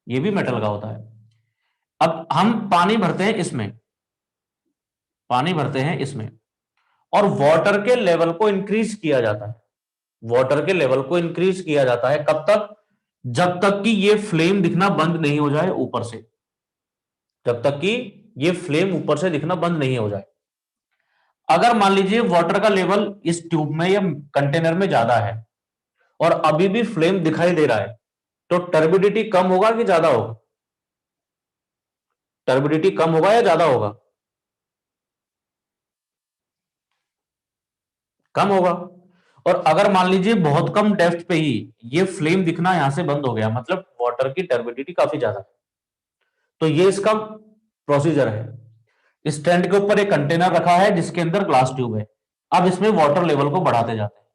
ये भी मेटल का होता है। अब हम पानी भरते हैं इसमें, पानी भरते हैं इसमें, और वाटर के लेवल को इंक्रीज किया जाता है। वाटर के लेवल को इंक्रीज किया जाता है कब तक? जब तक कि ये फ्लेम दिखना बंद नहीं हो जाए ऊपर से, जब तक कि ये फ्लेम ऊपर से दिखना बंद नहीं हो जाए। अगर मान लीजिए वाटर का लेवल इस ट्यूब में या कंटेनर में ज्यादा है और अभी भी फ्लेम दिखाई दे रहा है, तो टर्बिडिटी कम होगा कि ज्यादा होगा? टर्बिडिटी कम होगा या ज्यादा होगा? कम होगा। और अगर मान लीजिए बहुत कम डेप्थ पे ही ये फ्लेम दिखना यहां से बंद हो गया, मतलब वाटर की टर्बिडिटी काफी ज्यादा है, तो ये इसका प्रोसीजर है। स्टैंड के ऊपर एक कंटेनर रखा है जिसके अंदर ग्लास ट्यूब है। अब इसमें वाटर लेवल को बढ़ाते जाते हैं,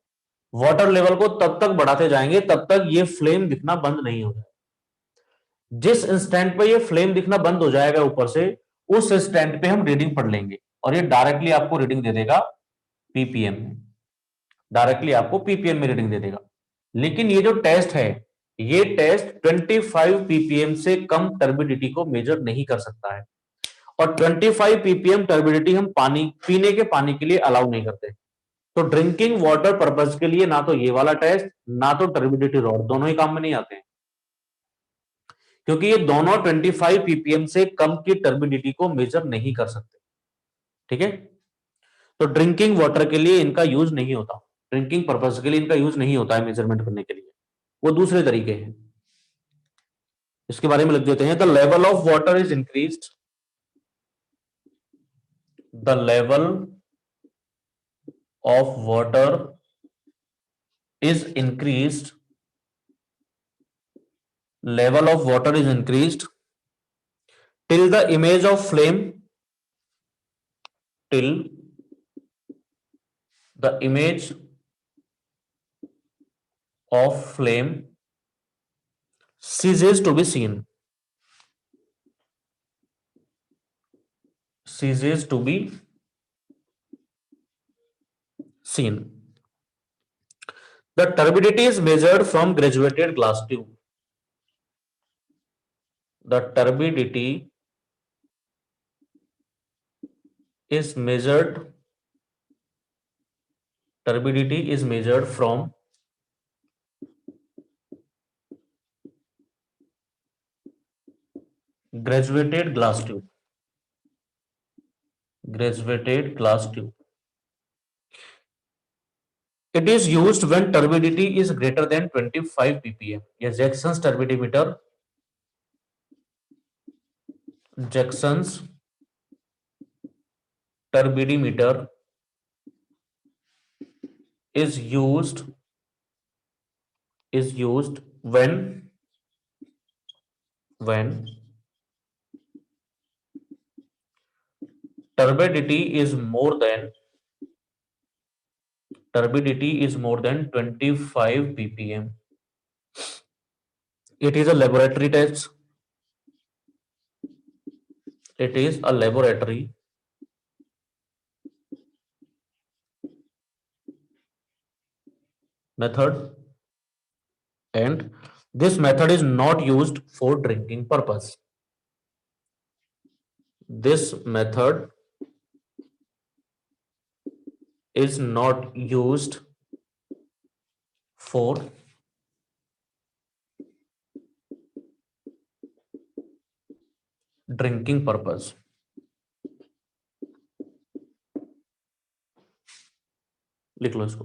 वाटर लेवल को तब तक बढ़ाते जाएंगे तब तक ये फ्लेम दिखना बंद नहीं हो जाए। जिस इंस्टेंट पे ये फ्लेम दिखना बंद हो जाएगा ऊपर से, उस इंस्टेंट पे हम रीडिंग पढ़ लेंगे और ये डायरेक्टली आपको रीडिंग दे देगा पीपीएम में, डायरेक्टली आपको पीपीएम में रीडिंग दे देगा। लेकिन ये जो टेस्ट है, ये टेस्ट 25 पीपीएम से कम टर्बिडिटी को मेजर नहीं कर सकता है, और 25 पीपीएम टर्बिडिटी हम पानी पीने के पानी के लिए अलाउ नहीं करते। तो ड्रिंकिंग वाटर पर्पज के लिए ना तो ये वाला टेस्ट, ना तो टर्बिडिटी रॉड, दोनों ही काम में नहीं आते हैं, क्योंकि ये दोनों 25 पीपीएम से कम की टर्बिडिटी को मेजर नहीं कर सकते। ठीक है, तो ड्रिंकिंग वाटर के लिए इनका यूज नहीं होता, ड्रिंकिंग पर्पज के लिए इनका यूज नहीं होता है मेजरमेंट करने के लिए, वो दूसरे तरीके हैं। इसके बारे में लिख देते हैं, the level of water is increased, the level of water is increased, level of water is increased till the image of flame, till the image of flame ceases to be seen, ceases to be seen. The turbidity is measured from graduated glass tube. The turbidity is measured, turbidity is measured from graduated glass tube, graduated glass tube. It is used when turbidity is greater than 25 ppm. या Jackson's turbidimeter, Jackson's turbidimeter is used when turbidity is more than 25 ppm. It is a laboratory test. It is a laboratory method, and this method is not used for drinking purpose. This method is not used for drinking purpose. लिख लो इसको।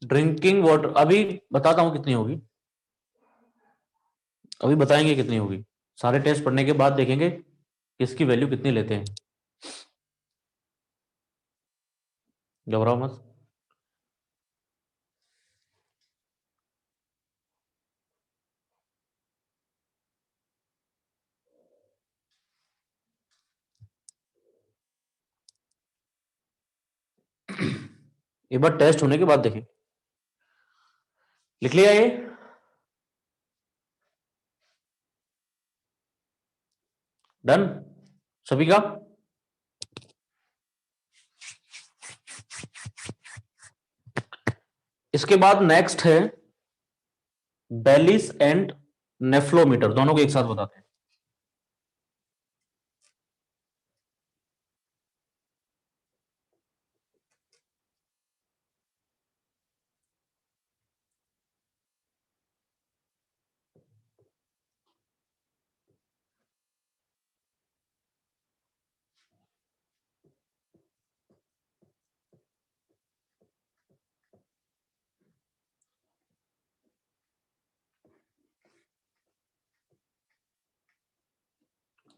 Drinking water अभी बताता हूं कितनी होगी, अभी बताएंगे कितनी होगी, सारे टेस्ट पढ़ने के बाद देखेंगे किसकी वैल्यू कितनी लेते हैं। घबराओ मत। एक बार टेस्ट होने के बाद देखें। लिख लिया ये? डन सभी का? इसके बाद नेक्स्ट है बेलिस एंड नेफ्लोमीटर, दोनों को एक साथ बताते हैं।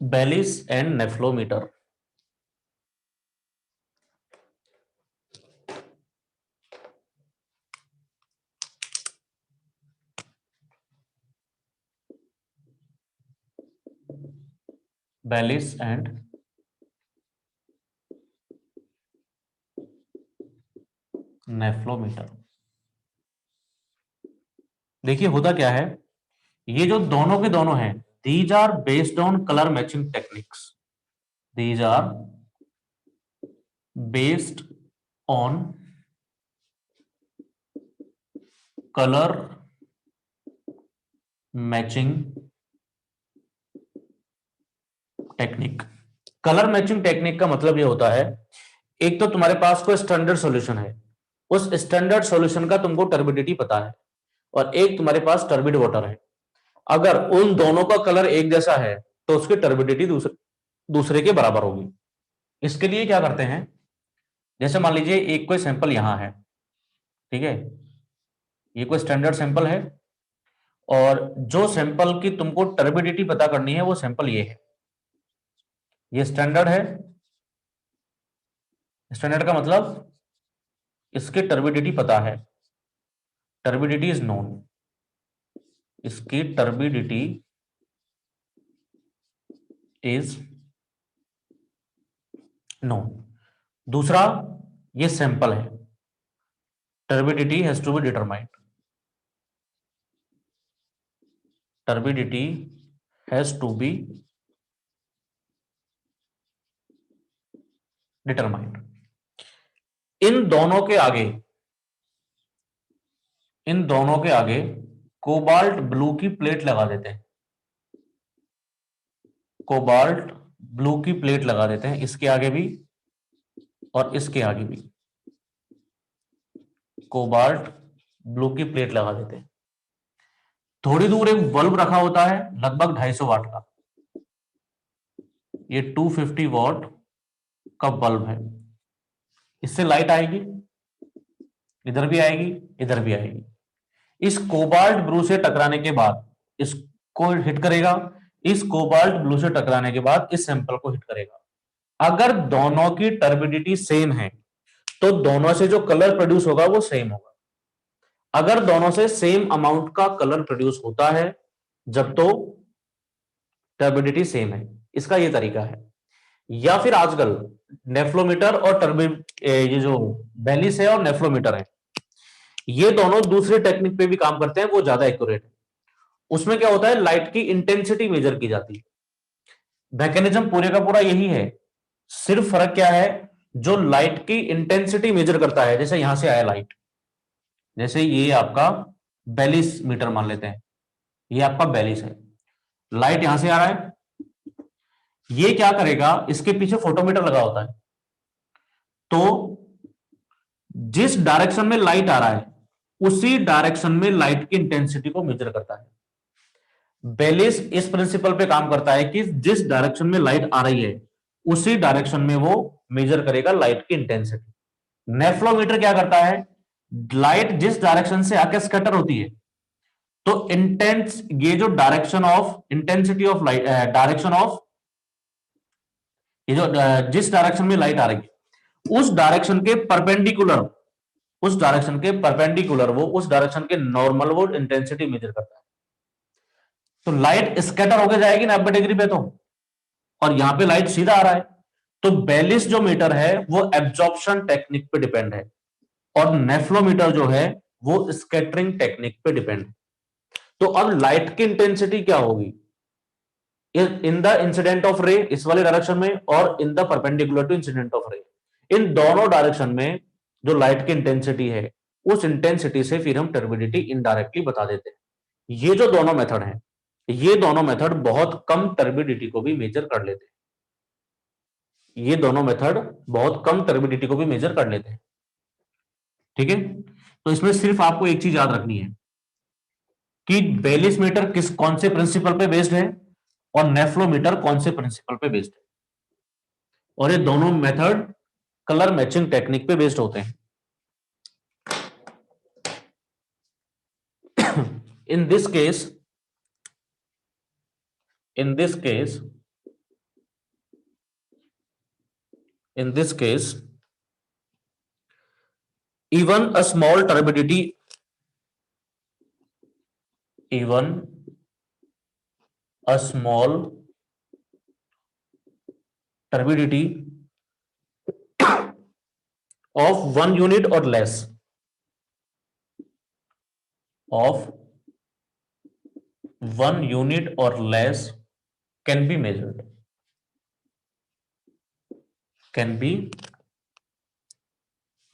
Baylis and nephelometer. Baylis and nephelometer. देखिए होता क्या है, ये जो दोनों के दोनों हैं, these are based on colour matching techniques, these are based on colour matching technique. Colour matching technique का मतलब ये होता है, एक तो तुम्हारे पास कोई स्टैंडर्ड सॉल्यूशन है, उस स्टैंडर्ड सॉल्यूशन का तुमको टर्बिडिटी पता है, और एक तुम्हारे पास टर्बिड वाटर है। अगर उन दोनों का कलर एक जैसा है तो उसकी टर्बिडिटी दूसरे के बराबर होगी। इसके लिए क्या करते हैं, जैसे मान लीजिए एक कोई सैंपल यहां है, ठीक है, ये कोई स्टैंडर्ड सैंपल है, और जो सैंपल की तुमको टर्बिडिटी पता करनी है वो सैंपल ये है, ये स्टैंडर्ड है। स्टैंडर्ड का मतलब इसकी टर्बिडिटी पता है, टर्बिडिटी इज नोन, इसकी टर्बिडिटी इज नोन। दूसरा, ये सैंपल है, turbidity has to be determined, turbidity has to be determined. इन दोनों के आगे, इन दोनों के आगे कोबाल्ट ब्लू की प्लेट लगा देते हैं, कोबाल्ट ब्लू की प्लेट लगा देते हैं, इसके आगे भी और इसके आगे भी कोबाल्ट ब्लू की प्लेट लगा देते हैं। थोड़ी दूर एक बल्ब रखा होता है लगभग 250 वाट का, ये 250 वॉट का बल्ब है, इससे लाइट आएगी, इधर भी आएगी, इधर भी आएगी। इस कोबाल्ट ब्लू से टकराने के बाद इसको हिट करेगा, इस कोबाल्ट ब्लू से टकराने के बाद इस सैंपल को हिट करेगा। अगर दोनों की टर्बिडिटी सेम है तो दोनों से जो कलर प्रोड्यूस होगा वो सेम होगा। अगर दोनों से सेम अमाउंट का कलर प्रोड्यूस होता है जब तो टर्बिडिटी सेम है, इसका ये तरीका है। या फिर आजकल नेफ्लोमीटर और ये जो बेलिस है और नेफ्लोमीटर है, ये दोनों दूसरे टेक्निक पे भी काम करते हैं, वो ज्यादा एक्यूरेट है। उसमें क्या होता है, लाइट की इंटेंसिटी मेजर की जाती है। मैकेनिज्म पूरे का पूरा यही है, सिर्फ फर्क क्या है, जो लाइट की इंटेंसिटी मेजर करता है, जैसे यहां से आया लाइट, जैसे ये आपका बेलिस मीटर मान लेते हैं, ये आपका बेलिस है, लाइट यहां से आ रहा है, ये क्या करेगा, इसके पीछे फोटोमीटर लगा होता है, तो जिस डायरेक्शन में लाइट आ रहा है उसी डायरेक्शन में लाइट की इंटेंसिटी को मेजर करता है। बेलिस इस प्रिंसिपल पे काम करता है कि जिस डायरेक्शन में लाइट आ रही है उसी डायरेक्शन में वो मेजर करेगा लाइट की इंटेंसिटी। नेफ्लोमीटर क्या करता है, लाइट जिस डायरेक्शन से आके स्कैटर होती है, तो इंटेंस, ये जो direction of intensity of light, direction of, ये जो जिस डायरेक्शन में लाइट आ रही है उस डायरेक्शन के परपेंडिकुलर, उस डायरेक्शन के परपेंडिकुलर वो उस डायरेक्शन के नॉर्मल वो इंटेंसिटी मेजर करता है। तो लाइट स्कैटर होकर जाएगी 90 डिग्री पे, तो और यहां पे लाइट सीधा आ रहा है, तो बेलिस जो मीटर है वो एब्जॉर्प्शन टेक्निक पे डिपेंड है, और नेफ्लोमीटर जो है वो स्कैटरिंग टेक्निक पे डिपेंड है। तो अब लाइट की इंटेंसिटी क्या होगी इन द इंसिडेंट ऑफ रे, इस वाले डायरेक्शन में, और in the perpendicular to incident of ray, इन दोनों डायरेक्शन में जो लाइट की इंटेंसिटी है, उस इंटेंसिटी से फिर हम टर्बिडिटी इनडायरेक्टली बता देते हैं। ये जो दोनों मेथड हैं, ये दोनों मेथड बहुत कम टर्बिडिटी को भी मेजर कर लेते हैं। ये दोनों मेथड बहुत कम टर्बिडिटी को भी मेजर कर लेते हैं। ठीक है, तो इसमें सिर्फ आपको एक चीज याद रखनी है कि बेलिस मीटर कौन से प्रिंसिपल पे बेस्ड है, और नेफ्लोमीटर कौन से प्रिंसिपल पे बेस्ड है, और ये दोनों मेथड कलर मैचिंग टेक्निक पे बेस्ड होते हैं। in this case in this case in this case even a small turbidity, even a small turbidity of 1 unit or less, of 1 unit or less can be measured, can be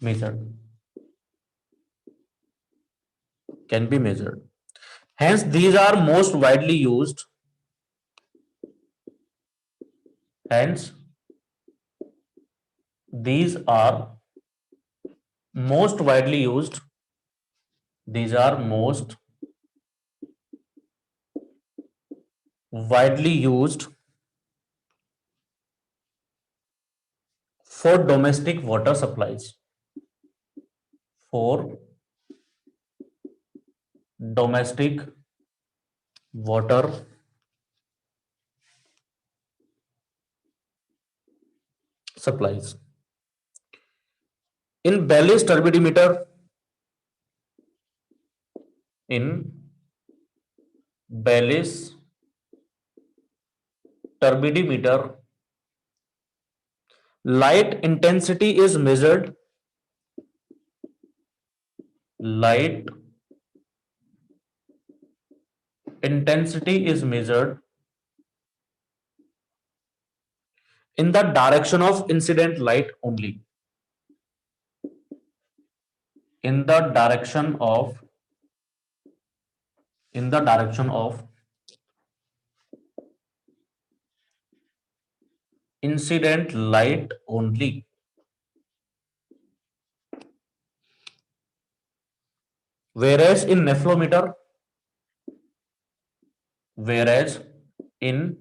measured, can be measured. Hence, these are most widely used. Hence, these are most widely used. These are most widely used for domestic water supplies. For domestic water supplies. In Bayes turbidimeter, in Bayes turbidimeter, light intensity is measured. Light intensity is measured in the direction of incident light only. In the direction of incident light only. Whereas in nephelometer, whereas in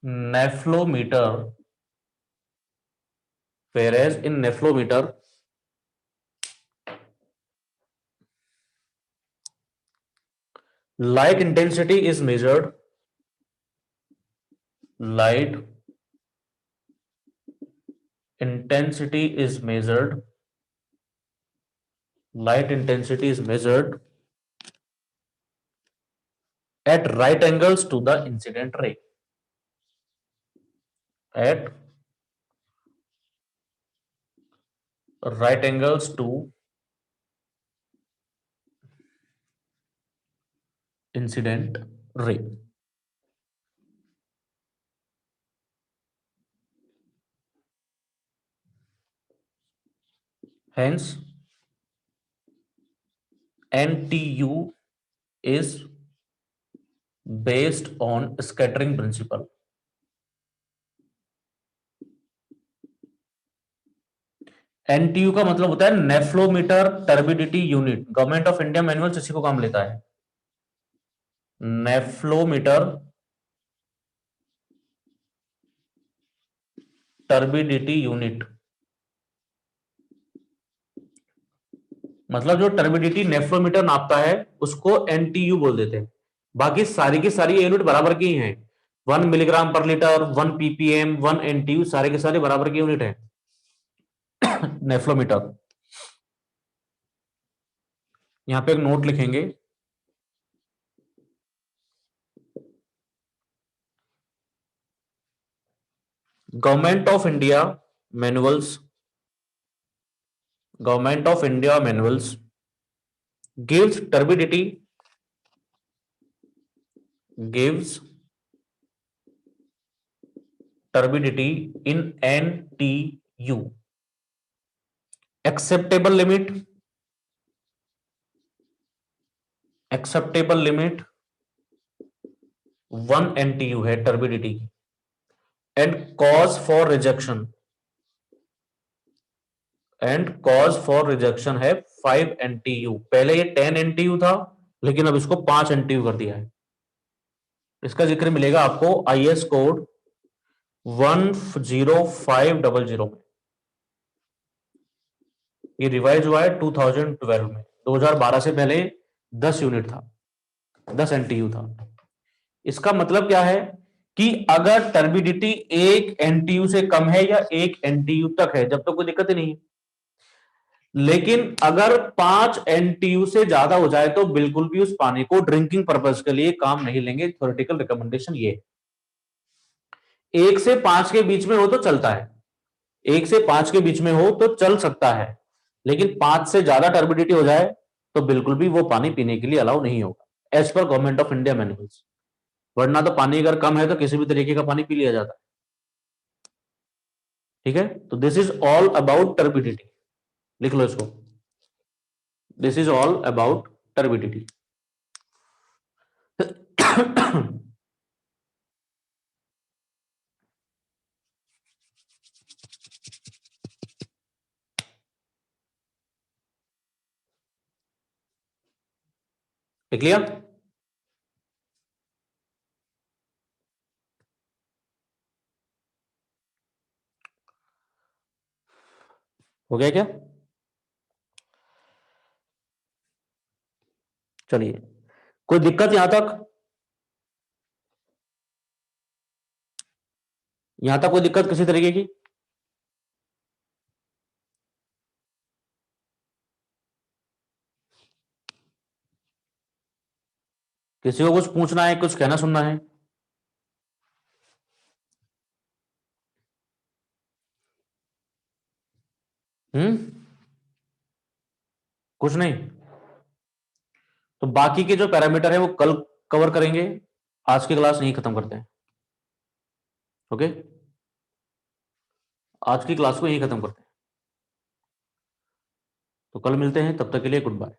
nephelometer, whereas in nephelometer, light intensity is measured. Light intensity is measured. Light intensity is measured at right angles to the incident ray. At right angles to incident ray. Hence, NTU is based on scattering principle. NTU का मतलब होता है nephelometer turbidity unit. Government of India manual इसी को काम लेता है, nephelometer turbidity unit. मतलब जो टर्बिडिटी नेफ्रोमीटर नापता है उसको एनटीयू बोल देते हैं। बाकी सारी की सारी यूनिट बराबर की हैं, 1 milligram per litre, 1 ppm, 1 NTU, सारे के सारे बराबर की यूनिट है नेफ्रोमीटर। यहां पे एक नोट लिखेंगे, government of India manuals, government of India manuals gives turbidity, gives turbidity in NTU, acceptable limit, acceptable limit 1 NTU है टर्बिडिटी की, and cause for rejection, and cause for rejection है 5 NTU। पहले ये 10 NTU था, लेकिन अब इसको 5 NTU कर दिया है। इसका जिक्र मिलेगा आपको IS कोड 10500 में। ये रिवाइज हुआ है 2012 में। 2012 से पहले 10 यूनिट था, 10 NTU था। इसका मतलब क्या है कि अगर टर्बिडिटी 1 NTU से कम है या 1 NTU तक है, जब तक कोई दिक्कत ही नहीं है। लेकिन अगर 5 NTU से ज्यादा हो जाए तो बिल्कुल भी उस पानी को ड्रिंकिंग पर्पज के लिए काम नहीं लेंगे। थ्योरेटिकल रिकमेंडेशन ये, 1 से 5 के बीच में हो तो चलता है, 1 से 5 के बीच में हो तो चल सकता है, लेकिन 5 से ज्यादा टर्बिडिटी हो जाए तो बिल्कुल भी वो पानी पीने के लिए अलाउ नहीं होगा as per government of India manuals. वरना तो पानी अगर कम है तो किसी भी तरीके का पानी पी लिया जाता है। ठीक है, तो this is all about turbidity, लिख लो इसको, this is all about turbidity. लिख लिया? हो गया क्या? चलिए, कोई दिक्कत यहां तक? यहां तक कोई दिक्कत किसी तरीके की? किसी को कुछ पूछना है, कुछ कहना सुनना है? कुछ नहीं? तो बाकी के जो पैरामीटर है वो कल कवर करेंगे, आज की क्लास नहीं खत्म करते हैं। ओके, आज की क्लास को यहीं खत्म करते हैं। तो कल मिलते हैं, तब तक के लिए गुड बाय।